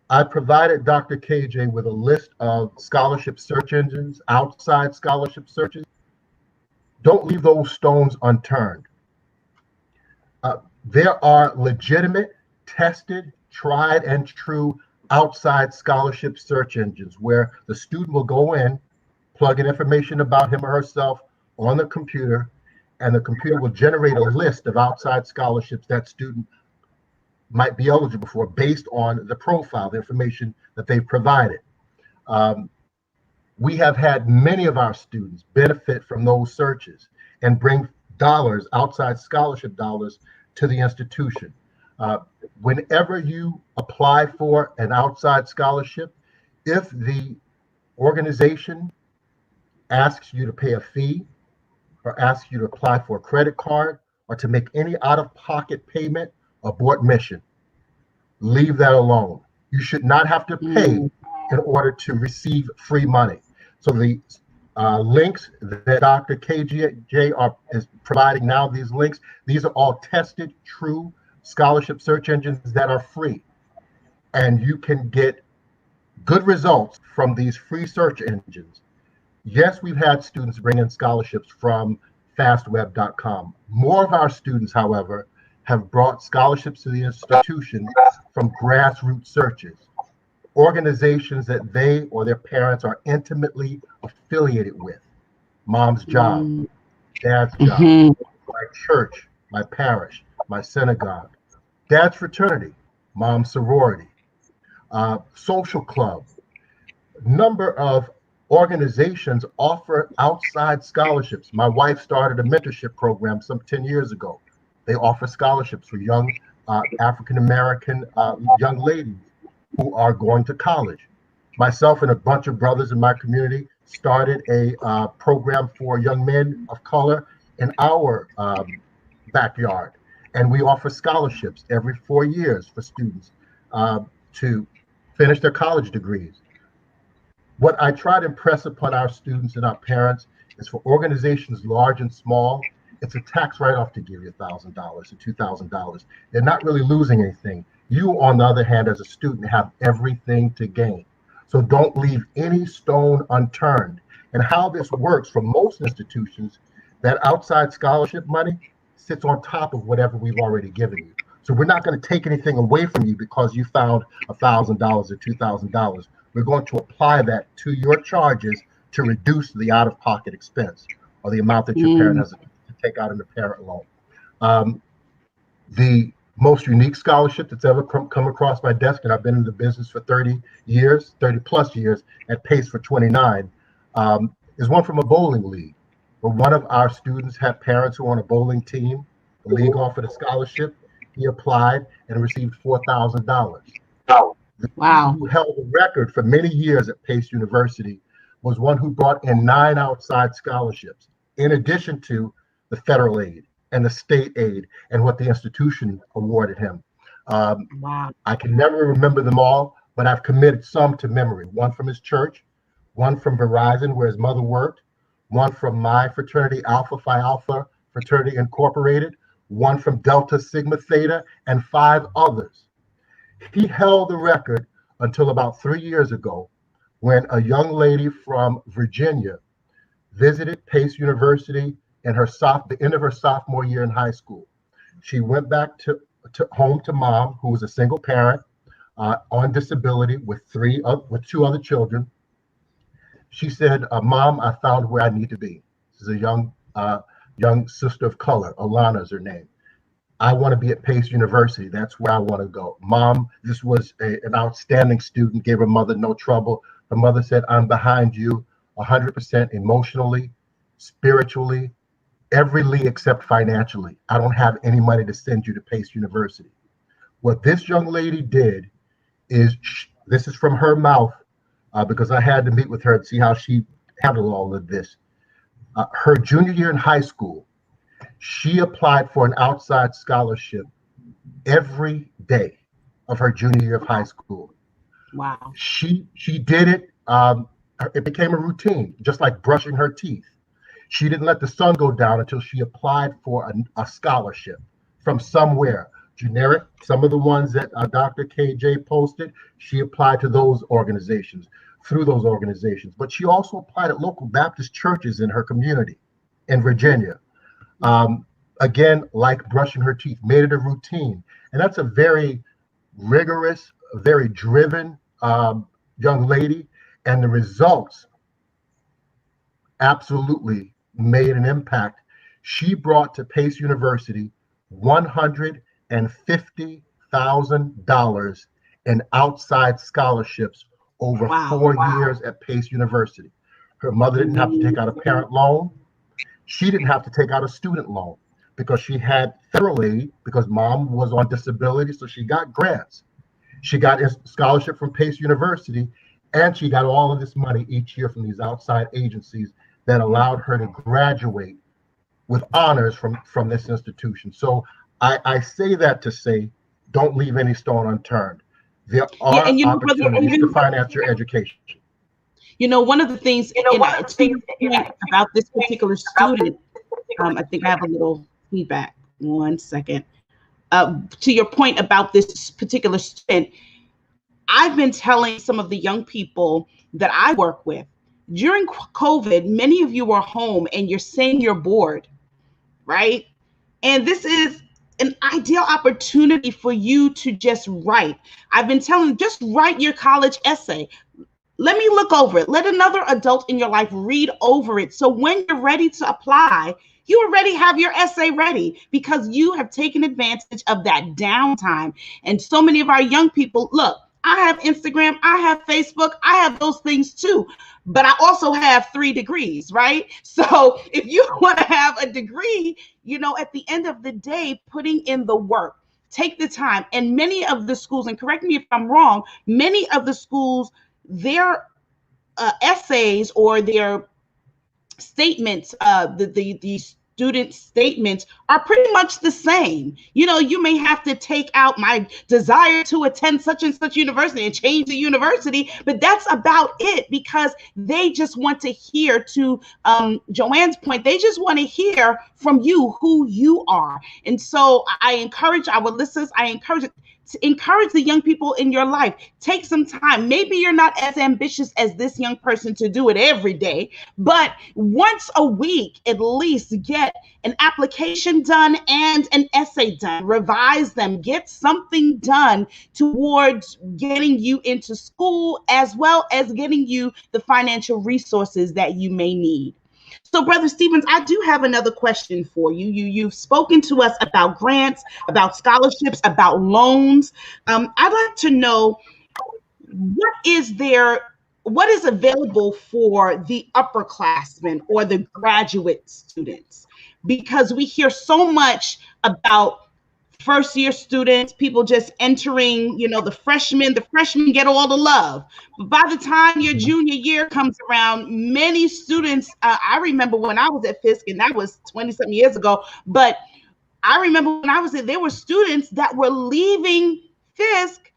I provided Dr. KJ with a list of scholarship search engines, outside scholarship searches. Don't leave those stones unturned. There are legitimate, tested, tried and true outside scholarship search engines where the student will go in, plug in information about him or herself on the computer, and the computer will generate a list of outside scholarships that student might be eligible for based on the profile, the information that they've provided. We have had many of our students benefit from those searches and bring dollars, outside scholarship dollars, to the institution. Whenever you apply for an outside scholarship, if the organization asks you to pay a fee or asks you to apply for a credit card or to make any out-of-pocket payment, abort mission. Leave that alone. You should not have to pay in order to receive free money. So the links that Dr. KJ is providing now, these links, these are all tested, true scholarship search engines that are free. And you can get good results from these free search engines. Yes, we've had students bring in scholarships from fastweb.com. More of our students, however, have brought scholarships to the institution from grassroots searches. organizations that they or their parents are intimately affiliated with. Mom's job, dad's job, my church, my parish, my synagogue, dad's fraternity, mom's sorority, social club. Number of organizations offer outside scholarships. My wife started a mentorship program some 10 years ago. They offer scholarships for young African-American young ladies who are going to college. Myself and a bunch of brothers in my community started a program for young men of color in our backyard. And we offer scholarships every 4 years for students to finish their college degrees. What I try to impress upon our students and our parents is for organizations large and small, it's a tax write-off to give you $1,000 or $2,000. They're not really losing anything. You, on the other hand, as a student, have everything to gain. So don't leave any stone unturned. And how this works for most institutions, that outside scholarship money sits on top of whatever we've already given you. So we're not going to take anything away from you because you found $1,000 or $2,000. We're going to apply that to your charges to reduce the out-of-pocket expense or the amount that your parent has to take out in the parent loan. The most unique scholarship that's ever come across my desk, and I've been in the business for 30 plus years at Pace for 29, is one from a bowling league, where one of our students had parents who were on a bowling team. The league offered a scholarship. He applied and received $4,000. Wow. Who held the record for many years at Pace University was one who brought in 9 outside scholarships, in addition to the federal aid and the state aid and what the institution awarded him. Wow. I can never remember them all, but I've committed some to memory. One from his church, one from Verizon, where his mother worked, one from my fraternity, Alpha Phi Alpha Fraternity Incorporated, one from Delta Sigma Theta, and 5 others. He held the record until about 3 years ago, when a young lady from Virginia visited Pace University in the end of her sophomore year in high school. She went back to home to mom, who was a single parent on disability with 2 other children. She said, "Mom, I found where I need to be." This is a young sister of color. Alana is her name. "I want to be at Pace University. That's where I want to go. Mom," this was an outstanding student, gave her mother no trouble. Her mother said, "I'm behind you 100% emotionally, spiritually, everyly except financially. I don't have any money to send you to Pace University." What this young lady did is, this is from her mouth, because I had to meet with her and see how she handled all of this. Her junior year in high school, she applied for an outside scholarship every day of her junior year of high school. Wow. She did it. It became a routine, just like brushing her teeth. She didn't let the sun go down until she applied for a scholarship from somewhere. Generic, some of the ones that Dr. KJ posted, she applied to those organizations, through those organizations. But she also applied at local Baptist churches in her community in Virginia. Again, like brushing her teeth, made it a routine. And that's a very rigorous, very driven young lady. And the results absolutely made an impact. She brought to Pace University $150,000 in outside scholarships over 4 years at Pace University. Her mother didn't have to take out a parent loan. She didn't have to take out a student loan because she had federal aid, because mom was on disability, so she got grants. She got a scholarship from Pace University, and she got all of this money each year from these outside agencies that allowed her to graduate with honors from this institution. So I say that to say, don't leave any stone unturned. There are opportunities to finance your education. You know, one of the things, about this particular student, I think I have a little feedback. 1 second. To your point about this particular student, I've been telling some of the young people that I work with, during COVID, many of you are home and you're saying you're bored, right? And this is an ideal opportunity for you to just write. I've been telling you, just write your college essay. Let me look over it. Let another adult in your life read over it. So when you're ready to apply, you already have your essay ready because you have taken advantage of that downtime. And so many of our young people, look, I have Instagram, I have Facebook, I have those things too. But I also have 3 degrees, right? So if you want to have a degree, at the end of the day, putting in the work, take the time. And many of the schools, and correct me if I'm wrong, many of the schools, their essays or their statements, the student statements are pretty much the same. You may have to take out my desire to attend such and such university and change the university, but that's about it, because they just want to hear, to Joanne's point, they just want to hear from you who you are. And so I encourage our listeners, to encourage the young people in your life. Take some time. Maybe you're not as ambitious as this young person to do it every day, but once a week, at least get an application done and an essay done. Revise them. Get something done towards getting you into school, as well as getting you the financial resources that you may need. So, Brother Stevens, I do have another question for you. You've spoken to us about grants, about scholarships, about loans. I'd like to know, what is available for the upperclassmen or the graduate students? Because we hear so much about first-year students, people just entering, the freshmen get all the love. But by the time your junior year comes around, many students, I remember when I was at Fisk, and that was 20-something years ago, but I remember when I was there were students that were leaving Fisk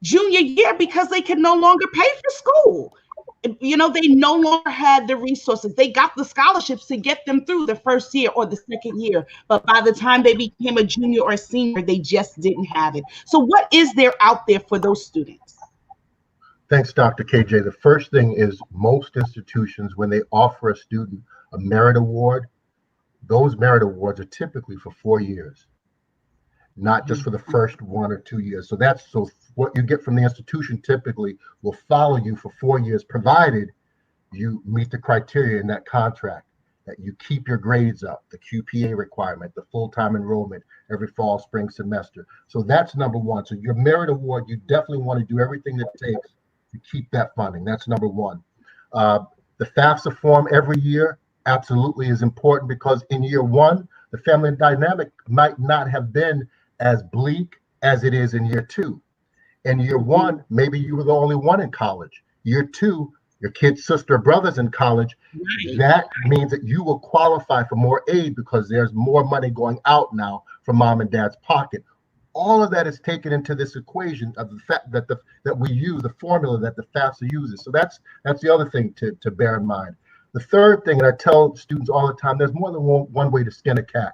junior year because they could no longer pay for school. They no longer had the resources. They got the scholarships to get them through the first year or the second year, but by the time they became a junior or a senior, they just didn't have it. So what is there out there for those students? Thanks, Dr. KJ. The first thing is, most institutions, when they offer a student a merit award, those merit awards are typically for 4 years, not just for the first 1 or 2 years. So what you get from the institution typically will follow you for 4 years, provided you meet the criteria in that contract, that you keep your grades up, the QPA requirement, the full-time enrollment every fall, spring semester. So that's number one. So your merit award, you definitely want to do everything it takes to keep that funding. That's number one. The FAFSA form every year absolutely is important, because in year one, the family dynamic might not have been as bleak as it is in year two. In year one, maybe you were the only one in college. Year two, your kid's sister or brother's in college. Right. That means that you will qualify for more aid, because there's more money going out now from mom and dad's pocket. All of that is taken into this equation of the fact that we use, the formula that the FAFSA uses. So that's the other thing to bear in mind. The third thing, and I tell students all the time, there's more than one way to skin a cat.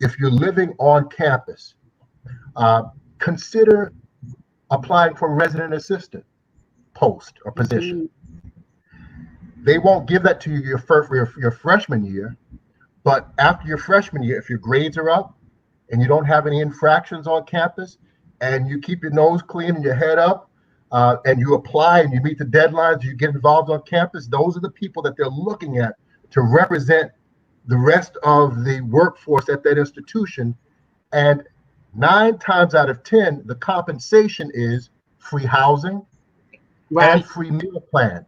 If you're living on campus, consider applying for a resident assistant post or position. Mm-hmm. They won't give that to you your freshman year, but after your freshman year, if your grades are up and you don't have any infractions on campus, and you keep your nose clean and your head up, and you apply and you meet the deadlines, you get involved on campus, those are the people that they're looking at to represent the rest of the workforce at that institution. And 9 times out of 10, the compensation is free housing, right, and free meal plan.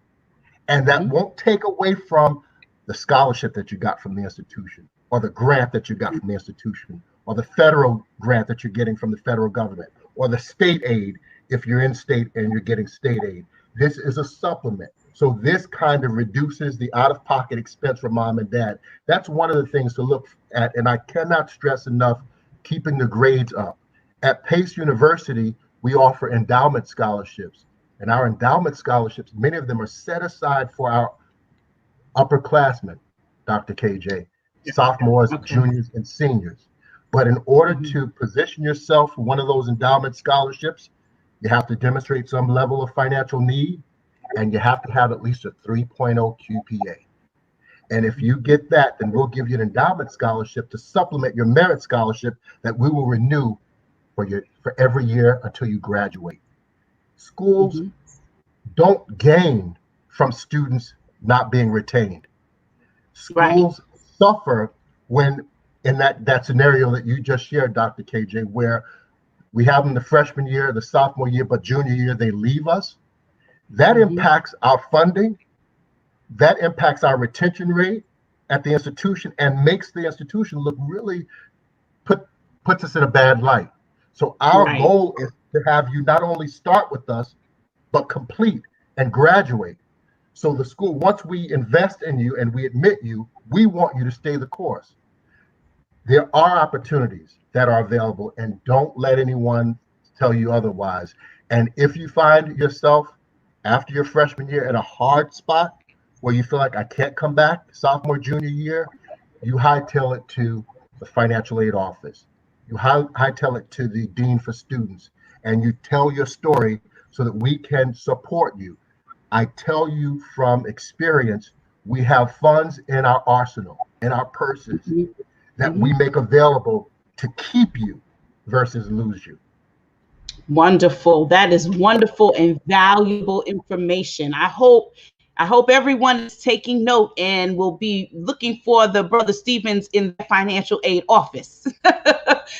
And that won't take away from the scholarship that you got from the institution, or the grant that you got from the institution, or the federal grant that you're getting from the federal government, or the state aid if you're in state and you're getting state aid. This is a supplement. So this kind of reduces the out-of-pocket expense for mom and dad. That's one of the things to look at, and I cannot stress enough keeping the grades up. At Pace University, we offer endowment scholarships, and our endowment scholarships, many of them are set aside for our upperclassmen, Dr. KJ, sophomores, juniors, and seniors. But in order to position yourself for one of those endowment scholarships, you have to demonstrate some level of financial need, and you have to have at least a 3.0 QPA. And if you get that, then we'll give you an endowment scholarship to supplement your merit scholarship that we will renew for every year until you graduate. Schools don't gain from students not being retained. Schools suffer when, in that scenario that you just shared, Dr. KJ, where we have them the freshman year, the sophomore year, but junior year, they leave us. That impacts our funding. That impacts our retention rate at the institution and makes the institution look really, puts us in a bad light. So our goal is to have you not only start with us, but complete and graduate. So the school, once we invest in you and we admit you, we want you to stay the course. There are opportunities that are available, and don't let anyone tell you otherwise. And if you find yourself after your freshman year in a hard spot where you feel like I can't come back sophomore, junior year, you hightail it to the financial aid office. You hightail it to the dean for students, and you tell your story so that we can support you. I tell you from experience, we have funds in our arsenal, in our purses, that we make available to keep you versus lose you. Wonderful. That is wonderful and valuable information. I hope everyone is taking note and will be looking for the Brother Stevens in the financial aid office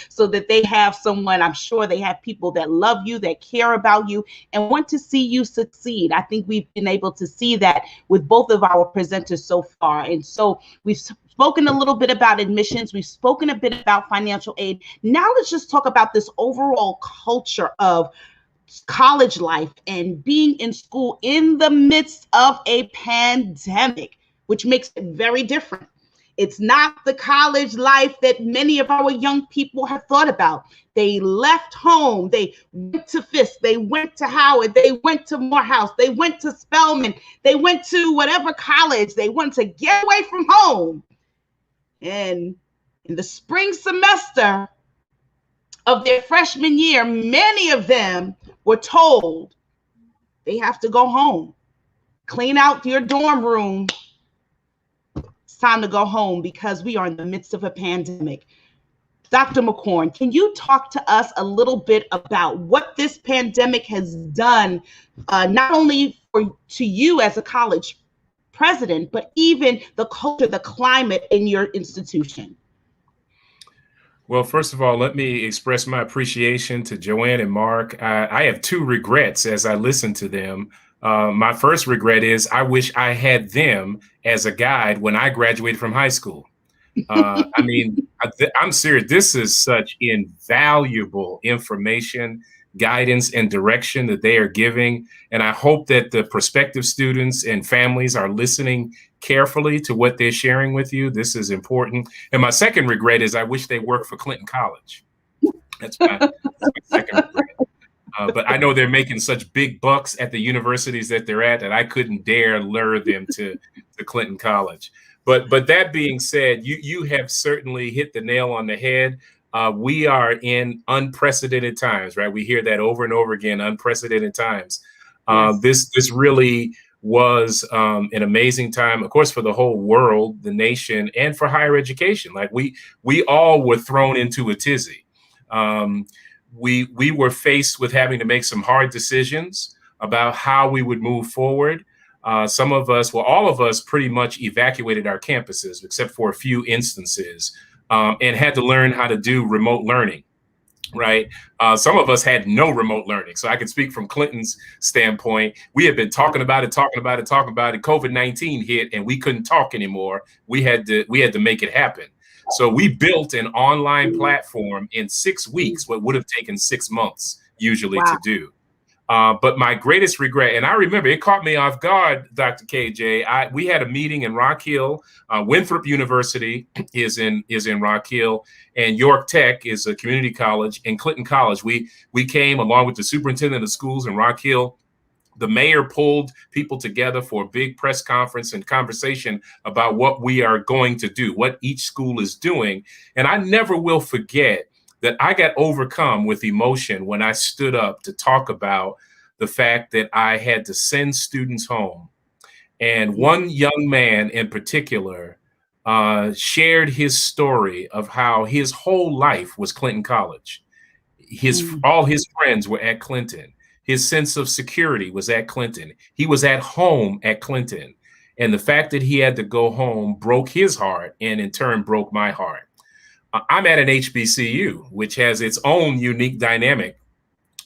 so that they have someone. I'm sure they have people that love you, that care about you, and want to see you succeed. I think we've been able to see that with both of our presenters so far. And so we've spoken a little bit about admissions. We've spoken a bit about financial aid. Now let's just talk about this overall culture of college life and being in school in the midst of a pandemic, which makes it very different. It's not the college life that many of our young people have thought about. They left home, they went to Fisk, they went to Howard, they went to Morehouse, they went to Spelman, they went to whatever college, they wanted to get away from home. And in the spring semester of their freshman year, many of them were told they have to go home, clean out your dorm room. It's time to go home because we are in the midst of a pandemic. Dr. McCorn, can you talk to us a little bit about what this pandemic has done, not only to you as a college president, but even the culture, the climate in your institution? Well, first of all, let me express my appreciation to Joanne and Mark. I have two regrets as I listen to them. My first regret is I wish I had them as a guide when I graduated from high school. I mean, I'm serious. This is such invaluable information, guidance, and direction that they are giving. And I hope that the prospective students and families are listening carefully to what they're sharing with you. This is important. And my second regret is I wish they worked for Clinton College. That's my second regret. But I know they're making such big bucks at the universities that they're at that I couldn't dare lure them to Clinton College. But that being said, you have certainly hit the nail on the head. We are in unprecedented times, right? We hear that over and over again, unprecedented times. Yes. This really was an amazing time, of course, for the whole world, the nation, and for higher education. Like we all were thrown into a tizzy. We were faced with having to make some hard decisions about how we would move forward. Some of us, well, all of us pretty much evacuated our campuses, except for a few instances, and had to learn how to do remote learning. Right. Some of us had no remote learning. So I can speak from Clinton's standpoint. We had been talking about it. COVID-19 hit and we couldn't talk anymore. We had to make it happen. So we built an online platform in 6 weeks, what would have taken 6 months usually to do. But my greatest regret, and I remember it caught me off guard, Dr. KJ. We had a meeting in Rock Hill. Winthrop University is in Rock Hill, and York Tech is a community college, and Clinton College. We came along with the superintendent of schools in Rock Hill. The mayor pulled people together for a big press conference and conversation about what we are going to do, what each school is doing. And I never will forget that I got overcome with emotion when I stood up to talk about the fact that I had to send students home And one young man in particular shared his story of how his whole life was Clinton College. All his friends were at Clinton. His sense of security was at Clinton. He was at home at Clinton. And the fact that he had to go home broke his heart, and in turn broke my heart. I'm at an HBCU, which has its own unique dynamic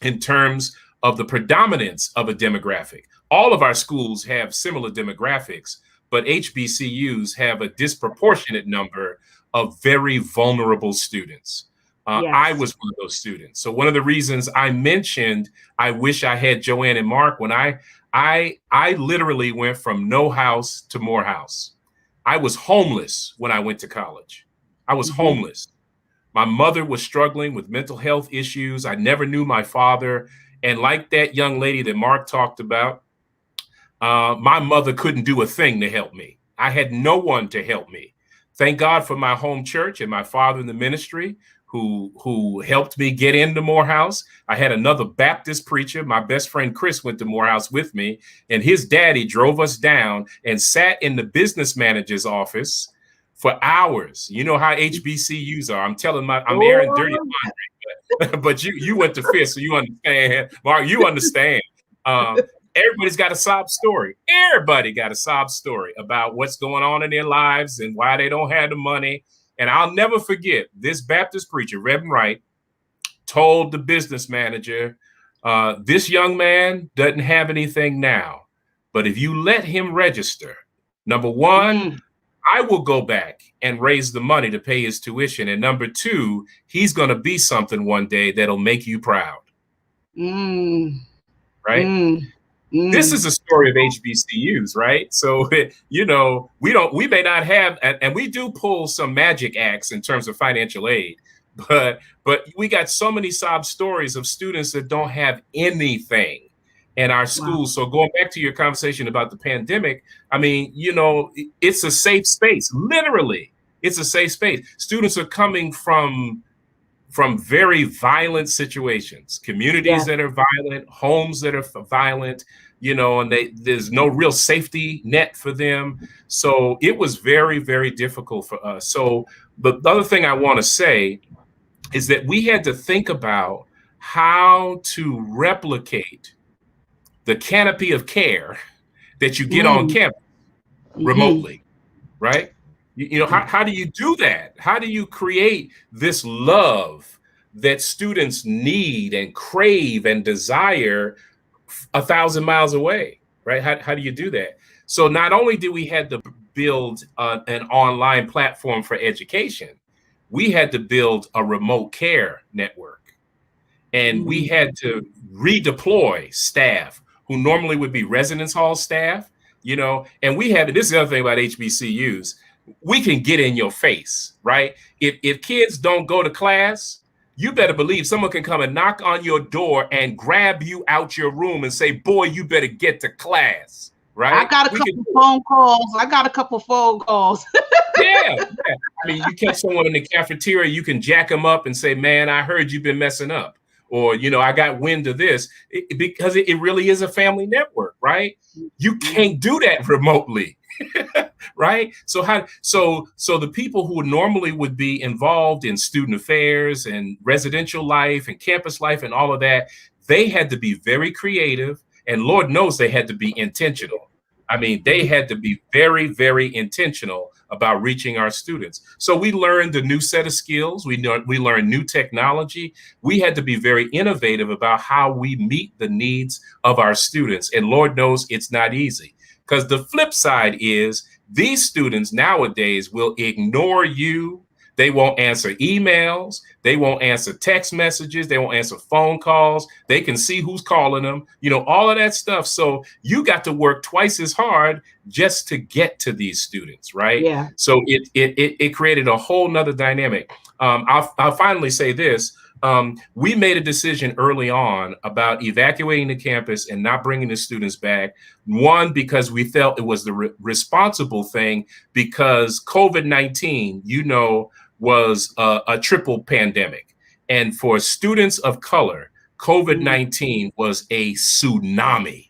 in terms of the predominance of a demographic. All of our schools have similar demographics, but HBCUs have a disproportionate number of very vulnerable students. I was one of those students. So one of the reasons I mentioned I wish I had Joanne and Mark, when I literally went from no house to more house. I was homeless when I went to college. I was homeless. My mother was struggling with mental health issues. I never knew my father. And like that young lady that Mark talked about, my mother couldn't do a thing to help me. I had no one to help me. Thank God for my home church and my father in the ministry who helped me get into Morehouse. I had another Baptist preacher. My best friend Chris went to Morehouse with me, and his daddy drove us down and sat in the business manager's office for hours. You know how HBCUs are. I'm airing dirty laundry, but you went to Fisk, so you understand. Mark, you understand. Everybody's got a sob story. Everybody got a sob story about what's going on in their lives and why they don't have the money. And I'll never forget, this Baptist preacher, Reverend Wright, told the business manager, this young man doesn't have anything now, but if you let him register, number one, I will go back and raise the money to pay his tuition. And number two, he's going to be something one day that'll make you proud. Right? This is a story of HBCUs, right? So, we may not have, and we do pull some magic acts in terms of financial aid, but we got so many sob stories of students that don't have anything in our schools. So going back to your conversation about the pandemic, I mean, it's a safe space. Literally, it's a safe space. Students are coming from very violent situations, communities that are violent, homes that are violent, and there's no real safety net for them. So it was very, very difficult for us. So the other thing I want to say is that we had to think about how to replicate the canopy of care that you get on campus remotely, right? How do you do that? How do you create this love that students need and crave and desire 1,000 miles away, right? How do you do that? So not only did we had to build an online platform for education, we had to build a remote care network, and we had to redeploy staff who normally would be residence hall staff, and we had, this is the other thing about HBCUs, we can get in your face, right? If kids don't go to class, you better believe someone can come and knock on your door and grab you out your room and say, boy, you better get to class, right? I got a couple phone calls. Yeah. I mean, you catch someone in the cafeteria, you can jack them up and say, man, I heard you've been messing up. Or, I got wind of this, because it really is a family network, right? You can't do that remotely. Right? So the people who normally would be involved in student affairs and residential life and campus life and all of that, they had to be very creative, and Lord knows they had to be intentional. I mean, they had to be very, very intentional about reaching our students. So we learned a new set of skills. We learned new technology. We had to be very innovative about how we meet the needs of our students. And Lord knows it's not easy, because the flip side is these students nowadays will ignore you. They won't answer emails. They won't answer text messages. They won't answer phone calls. They can see who's calling them, all of that stuff. So you got to work twice as hard just to get to these students, right? Yeah. So it created a whole nother dynamic. I'll finally say this. We made a decision early on about evacuating the campus and not bringing the students back. One, because we felt it was the responsible thing, because COVID-19, was a triple pandemic. And for students of color, COVID-19 was a tsunami.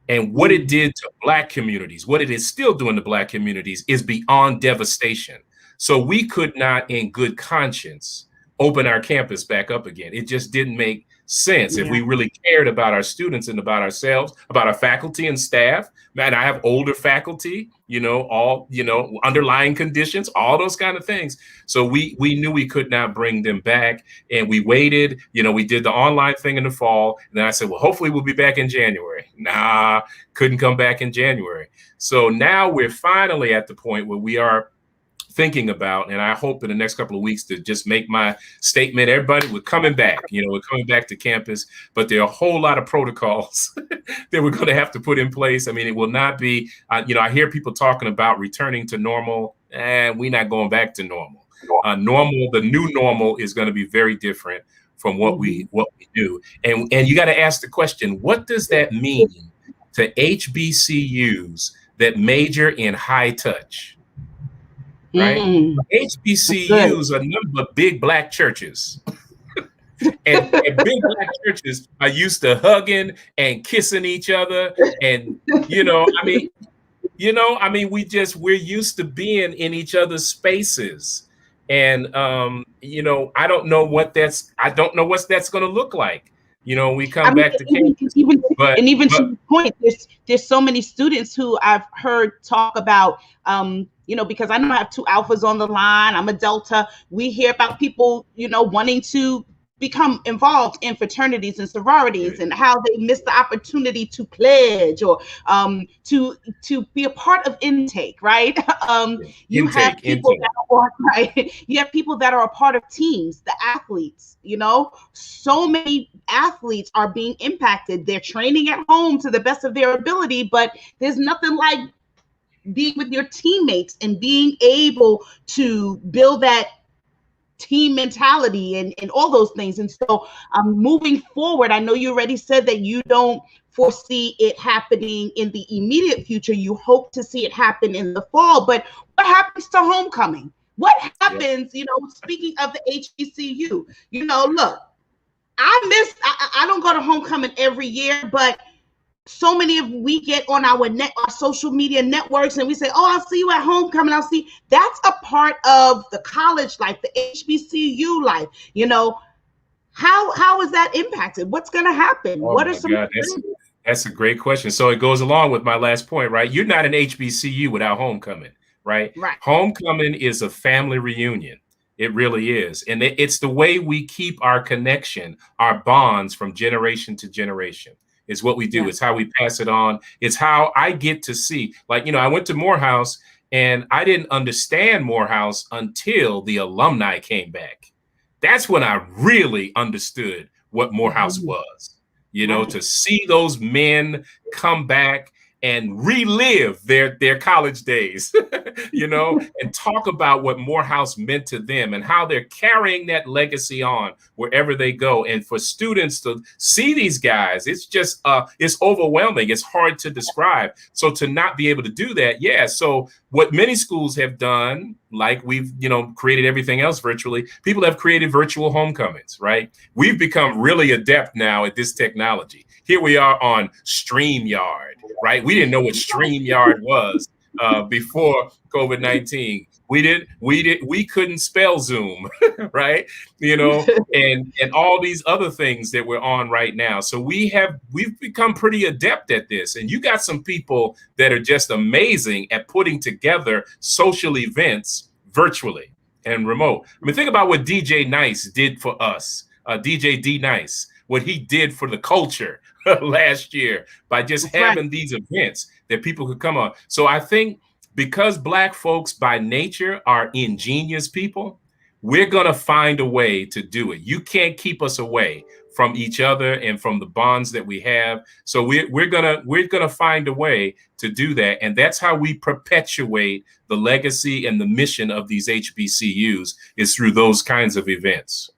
And what it did to Black communities, what it is still doing to Black communities, is beyond devastation. So we could not, in good conscience, open our campus back up again. It just didn't make sense. If we really cared about our students and about ourselves, about our faculty and staff. Man, I have older faculty, all, underlying conditions, all those kind of things. So we knew we could not bring them back, and we waited. We did the online thing in the fall, and then I said, well, hopefully we'll be back in January. Nah, couldn't come back in January. So now we're finally at the point where we are thinking about, and I hope in the next couple of weeks to just make my statement, everybody, we're coming back, we're coming back to campus, but there are a whole lot of protocols that we're going to have to put in place. I mean, it will not be, I hear people talking about returning to normal, and we're not going back to normal. The new normal is going to be very different from what we do. And you got to ask the question, what does that mean to HBCUs that major in high touch? Right? HBCUs are nothing but big Black churches. and big Black churches are used to hugging and kissing each other. And, we're used to being in each other's spaces. And, I don't know what that's going to look like. We come back to campus. To the point, there's so many students who I've heard talk about, because I know I have 2 alphas on the line, I'm a Delta. We hear about people, wanting to become involved in fraternities and sororities, and how they miss the opportunity to pledge or to be a part of intake, right? You have people that are a part of teams, the athletes, so many athletes are being impacted. They're training at home to the best of their ability, but there's nothing like being with your teammates and being able to build that team mentality and all those things. And so moving forward, I know you already said that you don't foresee it happening in the immediate future. You hope to see it happen in the fall, but what happens to homecoming? What happens, speaking of the HBCU, look, I don't go to homecoming every year, but so many of we get on our social media networks and we say, oh, I'll see you at homecoming. That's a part of the college life, the HBCU life. How is that impacted? What's going to happen? Oh, what are some that's a great question. So it goes along with my last point, right? You're not an HBCU without homecoming, right? Right. Homecoming is a family reunion. It really is. And it's the way we keep our connection, our bonds from generation to generation. It's what we do. It's how we pass it on. It's how I get to see, I went to Morehouse and I didn't understand Morehouse until the alumni came back. That's when I really understood what Morehouse was, to see those men come back and relive their college days, and talk about what Morehouse meant to them and how they're carrying that legacy on wherever they go. And for students to see these guys, it's just, it's overwhelming. It's hard to describe. So to not be able to do that. Yeah. So what many schools have done, like we've, created everything else virtually, people have created virtual homecomings, right? We've become really adept now at this technology. Here we are on StreamYard, right? We didn't know what StreamYard was before COVID-19. We couldn't spell Zoom, right? And all these other things that we're on right now. So we've become pretty adept at this. And you got some people that are just amazing at putting together social events virtually and remote. I mean, think about what DJ Nice did for us, DJ D Nice, what he did for the culture last year by just having these events that people could come on. So I think because Black folks by nature are ingenious people, we're going to find a way to do it. You can't keep us away from each other and from the bonds that we have. So we're gonna find a way to do that. And that's how we perpetuate the legacy and the mission of these HBCUs, is through those kinds of events.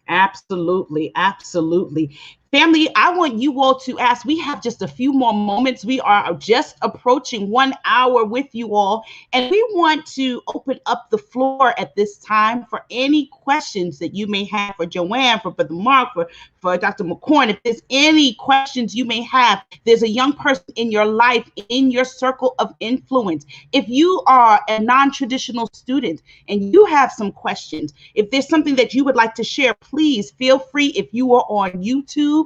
Absolutely. Absolutely. Family, I want you all to ask. We have just a few more moments. We are just approaching 1 hour with you all, and we want to open up the floor at this time for any questions that you may have for Joanne, for Brother Mark, for Dr. McCorn. If there's any questions you may have, there's a young person in your life, in your circle of influence. If you are a non-traditional student and you have some questions, if there's something that you would like to share, please feel free. If you are on YouTube,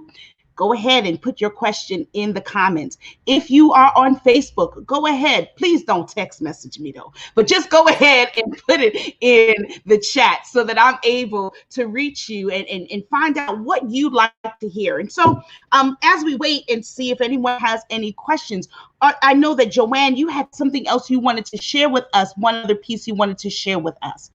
go ahead and put your question in the comments. If you are on Facebook, go ahead. Please don't text message me though, but just go ahead and put it in the chat so that I'm able to reach you and find out what you'd like to hear. And so as we wait and see if anyone has any questions, I know that Joanne, you had something else you wanted to share with us, one other piece you wanted to share with us.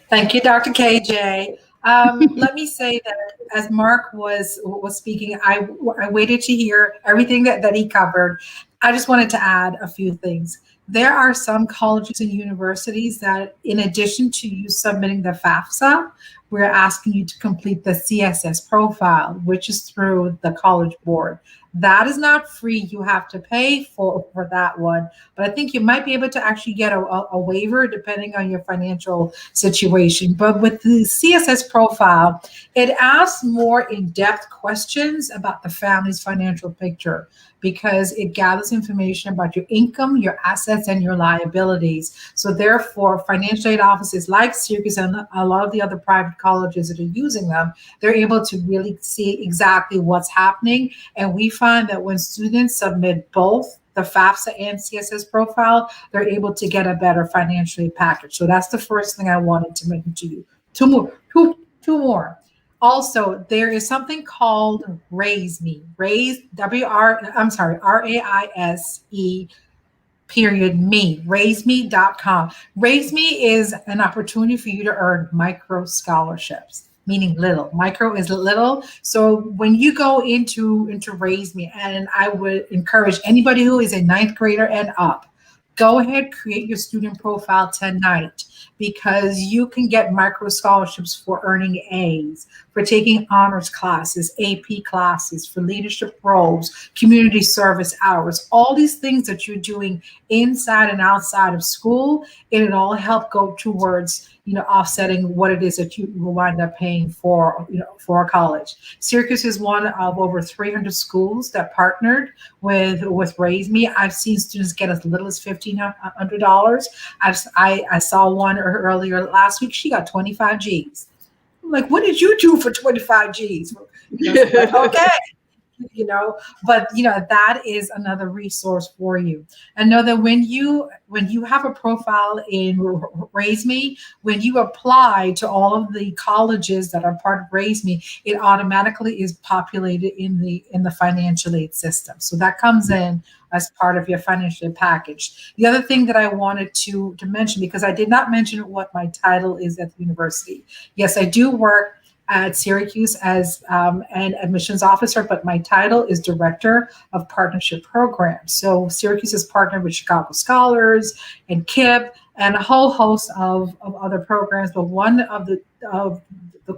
Thank you, Dr. KJ. Let me say that as Mark was speaking, I waited to hear everything that he covered. I just wanted to add a few things. There are some colleges and universities that, in addition to you submitting the FAFSA, we're asking you to complete the CSS profile, which is through the College Board. That is not free. You have to pay for that one. But I think you might be able to actually get a waiver depending on your financial situation. But with the CSS profile, it asks more in-depth questions about the family's financial picture, because it gathers information about your income, your assets, and your liabilities. So therefore, financial aid offices like Syracuse and a lot of the other private colleges that are using them, they're able to really see exactly what's happening. And we find that when students submit both the FAFSA and CSS profile, they're able to get a better financial aid package. So that's the first thing I wanted to mention to you. Two more. Also, there is something called RAISE, RAISE me, raiseme.com. RaiseMe is an opportunity for you to earn micro scholarships, meaning little. Micro is little. So when you go into RaiseMe, and I would encourage anybody who is a 9th grader and up, go ahead, create your student profile tonight, because you can get micro scholarships for earning A's, for taking honors classes, AP classes, for leadership roles, community service hours, all these things that you're doing inside and outside of school. It'll all help go towards, offsetting what it is that you will wind up paying for, for a college. Syracuse is one of over 300 schools that partnered with RaiseMe. I've seen students get as little as $1,500. I saw one earlier last week. She got 25 G's. I'm like, what did you do for 25 G's? Okay. But that is another resource for you. And know that when you have a profile in RaiseMe, when you apply to all of the colleges that are part of RaiseMe, it automatically is populated in the financial aid system. So that comes in as part of your financial aid package. The other thing that I wanted to mention, because I did not mention what my title is at the university. Yes, I do work at Syracuse as an admissions officer, but my title is Director of Partnership Programs. So Syracuse is partnered with Chicago Scholars and KIPP and a whole host of other programs, but one of the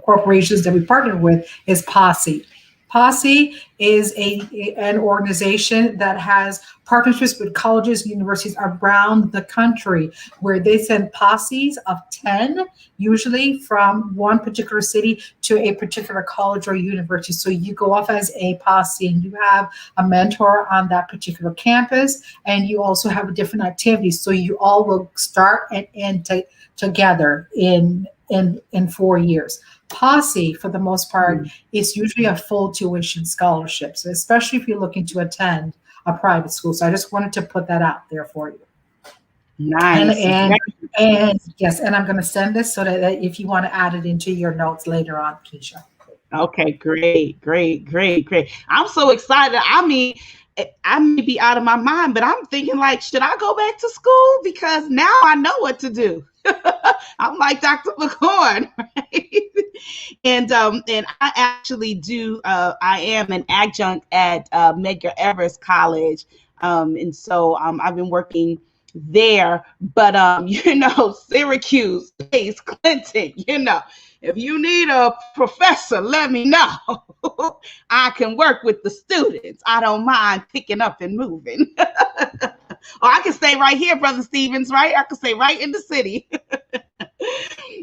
corporations that we partner with is Posse. Posse is an organization that has partnerships with colleges and universities around the country, where they send posses of 10, usually from one particular city to a particular college or university. So you go off as a posse and you have a mentor on that particular campus, and you also have different activities. So you all will start and end together in 4 years. Posse, for the most part, is usually a full tuition scholarship, so especially if you're looking to attend a private school. So I just wanted to put that out there for you. Nice. And yes, and I'm going to send this so that if you want to add it into your notes later on, Keisha. Okay, great. I'm so excited. I mean, I may be out of my mind, but I'm thinking, like, should I go back to school? Because now I know what to do. I'm like Dr. McCorn, right? And I actually do. I am an adjunct at Medgar Evers College, and so I've been working there. But Syracuse, Pace, Clinton, If you need a professor, let me know. I can work with the students. I don't mind picking up and moving. Or I can stay right here, Brother Stevens, right? I can stay right in the city.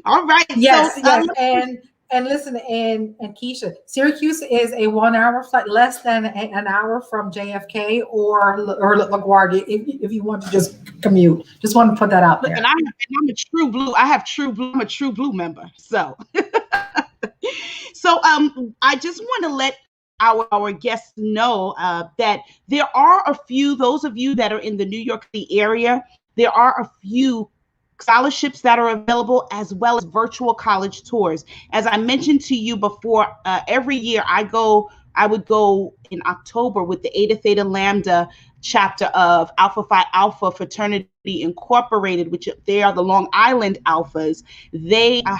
All right. Yes, so, yes. And listen, and Keisha, Syracuse is a 1 hour flight, less than an hour from JFK or LaGuardia if you want to just commute. Just want to put that out there. And I'm a true blue. I have true blue. I'm a true blue member. So, I just want to let our guests know that there are a few, those of you that are in the New York City area, there are a few scholarships that are available, as well as virtual college tours. As I mentioned to you before, every year I would go in October with the Eta Theta Lambda chapter of Alpha Phi Alpha Fraternity Incorporated, which they are the Long Island Alphas. They are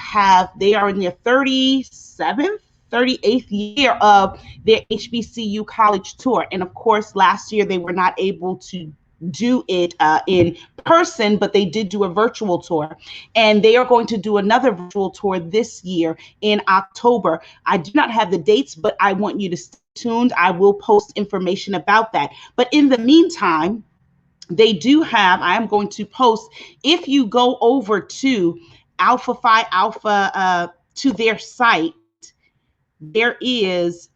in their 38th year of their HBCU college tour. And of course, last year they were not able to do it in person, but they did do a virtual tour, and they are going to do another virtual tour this year in October. I do not have the dates, but I want you to stay tuned. I will post information about that. But in the meantime, they do have, I am going to post, if you go over to Alpha Phi Alpha to their site, there is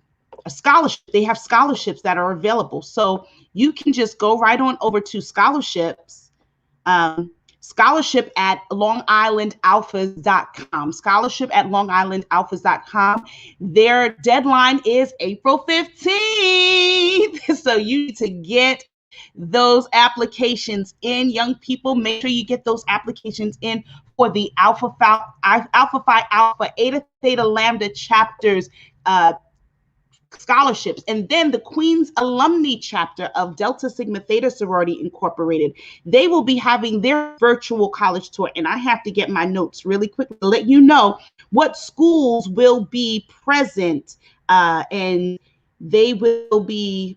a scholarship. They have scholarships that are available. So you can just go right on over to scholarships, scholarship at longislandalphas.com, scholarship at longislandalphas.com. Their deadline is April 15th. So you need to get those applications in, young people. Make sure you get those applications in for the Alpha Phi Alpha Eta Theta Lambda chapters scholarships, and then the Queens Alumni chapter of Delta Sigma Theta Sorority Incorporated. They will be having their virtual college tour, and I have to get my notes really quickly to let you know what schools will be present, and they will be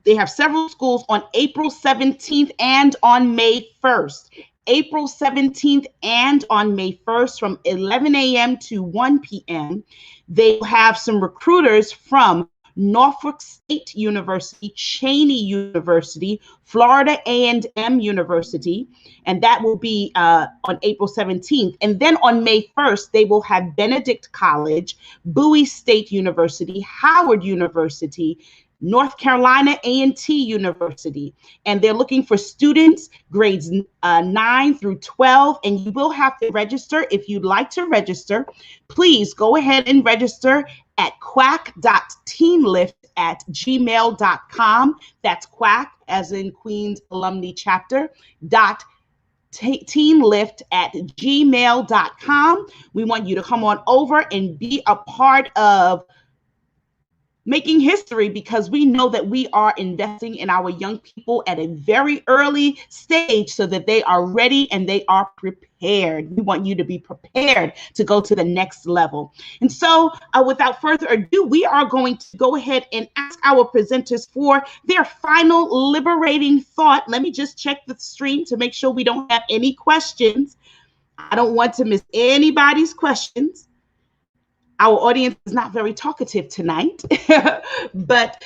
they have several schools on April 17th and on May 1st. April 17th and on May 1st from 11 a.m. to 1 p.m. They have some recruiters from Norfolk State University, Cheney University, Florida A&M University, and that will be on April 17th. And then on May 1st, they will have Benedict College, Bowie State University, Howard University, North Carolina A&T University, and they're looking for students grades 9 through 12, and you will have to register. If you'd like to register, please go ahead and register at quack.teenlift@gmail.com. That's quack, as in Queens Alumni Chapter, teenlift@gmail.com. We want you to come on over and be a part of making history, because we know that we are investing in our young people at a very early stage so that they are ready and they are prepared. We want you to be prepared to go to the next level. And so without further ado, we are going to go ahead and ask our presenters for their final liberating thought. Let me just check the stream to make sure we don't have any questions. I don't want to miss anybody's questions. Our audience is not very talkative tonight, but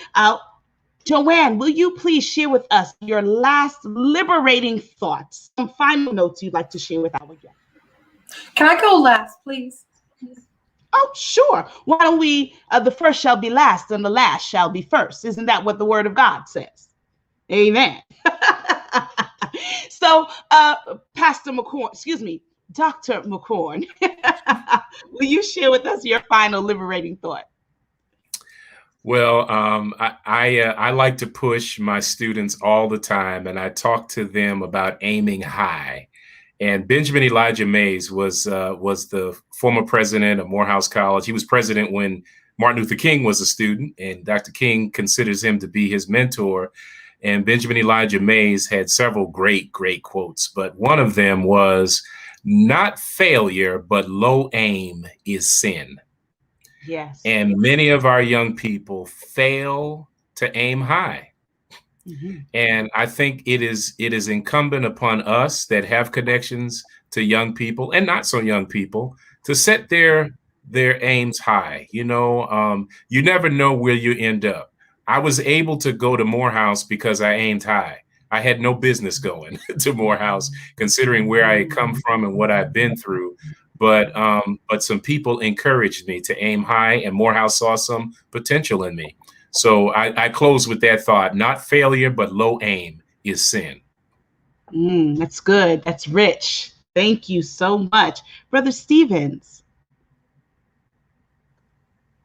Joanne, will you please share with us your last liberating thoughts, some final notes you'd like to share with our guests? Can I go last, please? Oh, sure. Why don't we, the first shall be last and the last shall be first. Isn't that what the word of God says? Amen. So, Pastor McCorn, excuse me, Dr. McCorn, will you share with us your final liberating thought? Well, I like to push my students all the time, and I talk to them about aiming high. And Benjamin Elijah Mays was the former president of Morehouse College. He was president when Martin Luther King was a student, and Dr. King considers him to be his mentor. And Benjamin Elijah Mays had several great quotes, but one of them was, "Not failure, but low aim is sin." Yes. And many of our young people fail to aim high. Mm-hmm. And I think it is incumbent upon us that have connections to young people and not so young people to set their aims high. You know, you never know where you end up. I was able to go to Morehouse because I aimed high. I had no business going to Morehouse, considering where I had come from and what I've been through. But some people encouraged me to aim high, and Morehouse saw some potential in me. So I close with that thought: not failure, but low aim is sin. That's good. That's rich. Thank you so much, Brother Stevens.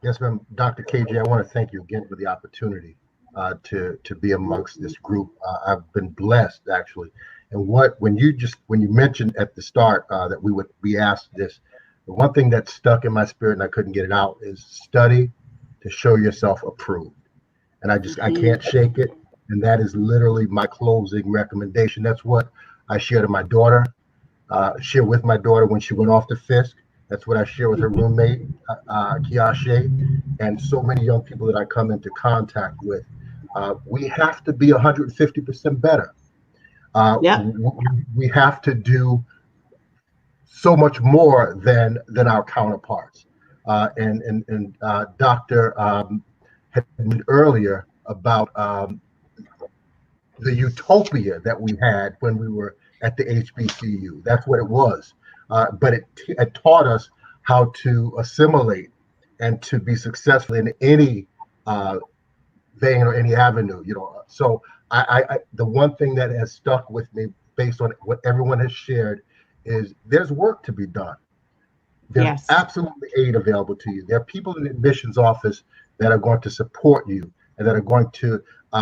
Yes, ma'am. Dr. KJ, I want to thank you again for the opportunity to be amongst this group. I've been blessed, actually. And when you mentioned at the start that we would be asked this, the one thing that stuck in my spirit and I couldn't get it out is study to show yourself approved. And I can't shake it. And that is literally my closing recommendation. That's what I shared to my daughter, share with my daughter when she went off to Fisk. That's what I share with her roommate, Kiashe, and so many young people that I come into contact with. We have to be 150% better. We have to do so much more than our counterparts. And Dr. had mentioned earlier about the utopia that we had when we were at the HBCU. That's what it was. But it taught us how to assimilate and to be successful in any vein or any avenue. You know, so I the one thing that has stuck with me based on what everyone has shared is there's work to be done. There's absolutely aid available to you. There are people in the admissions office that are going to support you and that are going to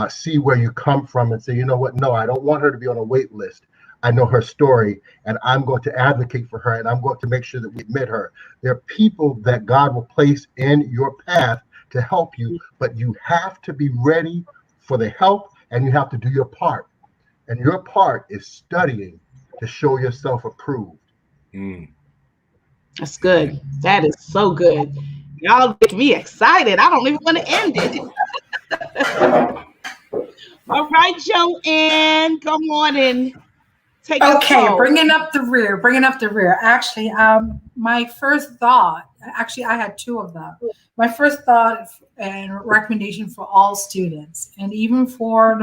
see where you come from and say, you know what, no, I don't want her to be on a wait list. I know her story and I'm going to advocate for her and I'm going to make sure that we admit her. There are people that God will place in your path to help you, but you have to be ready for the help and you have to do your part. And your part is studying to show yourself approved. That's good. That is so good. Y'all make me excited. I don't even want to end it. All right, Joanne, come on and take us home. Bringing up the rear. Actually, my first thought, I had two of them. My first thought and recommendation for all students, and even for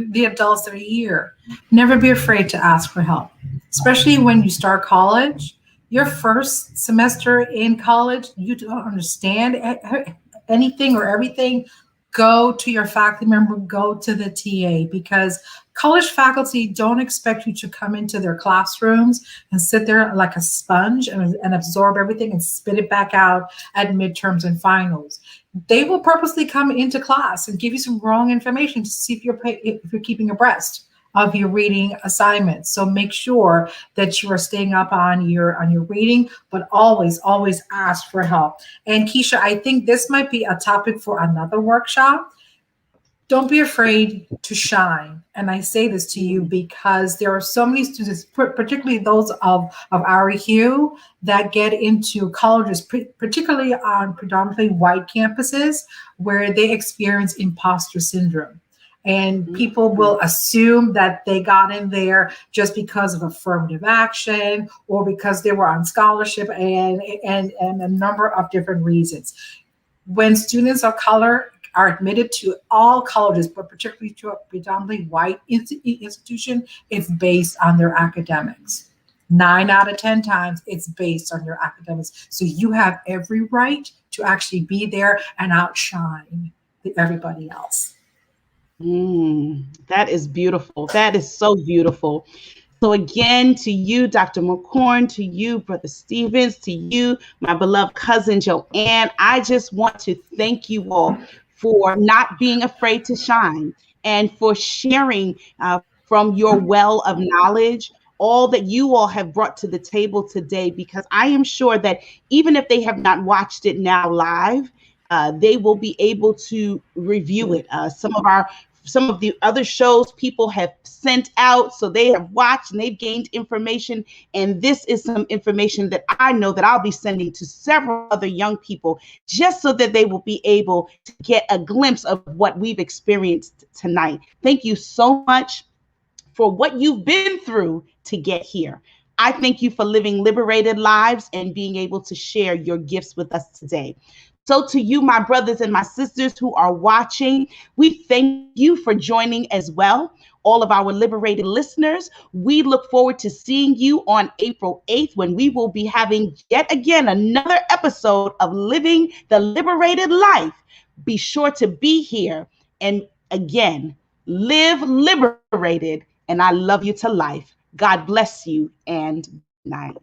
the adults that are here, never be afraid to ask for help, especially when you start college. Your first semester in college, you don't understand anything or everything. Go to your faculty member, go to the TA, because college faculty don't expect you to come into their classrooms and sit there like a sponge and absorb everything and spit it back out at midterms and finals. They will purposely come into class and give you some wrong information to see if you're keeping abreast of your reading assignments. So make sure that you are staying up on your reading, but always ask for help. And Keisha, I think this might be a topic for another workshop. Don't be afraid to shine. And I say this to you because there are so many students, particularly those of our hue, that get into colleges, particularly on predominantly white campuses, where they experience imposter syndrome. And people will assume that they got in there just because of affirmative action or because they were on scholarship and a number of different reasons. When students of color are admitted to all colleges, but particularly to a predominantly white institution, it's based on their academics. 9 out of 10 times, it's based on your academics. So you have every right to actually be there and outshine everybody else. That is beautiful. That is so beautiful. So again, to you, Dr. McCorn, to you, Brother Stevens, to you, my beloved cousin Joanne, I just want to thank you all for not being afraid to shine and for sharing from your well of knowledge all that you all have brought to the table today, because I am sure that even if they have not watched it now live, they will be able to review it. Some of the other shows people have sent out, so they have watched and they've gained information. And this is some information that I know that I'll be sending to several other young people, just so that they will be able to get a glimpse of what we've experienced tonight. Thank you so much for what you've been through to get here. I thank you for living liberated lives and being able to share your gifts with us today. So to you, my brothers and my sisters who are watching, we thank you for joining as well. All of our liberated listeners, we look forward to seeing you on April 8th when we will be having yet again another episode of Living the Liberated Life. Be sure to be here and again, live liberated, and I love you to life. God bless you and night.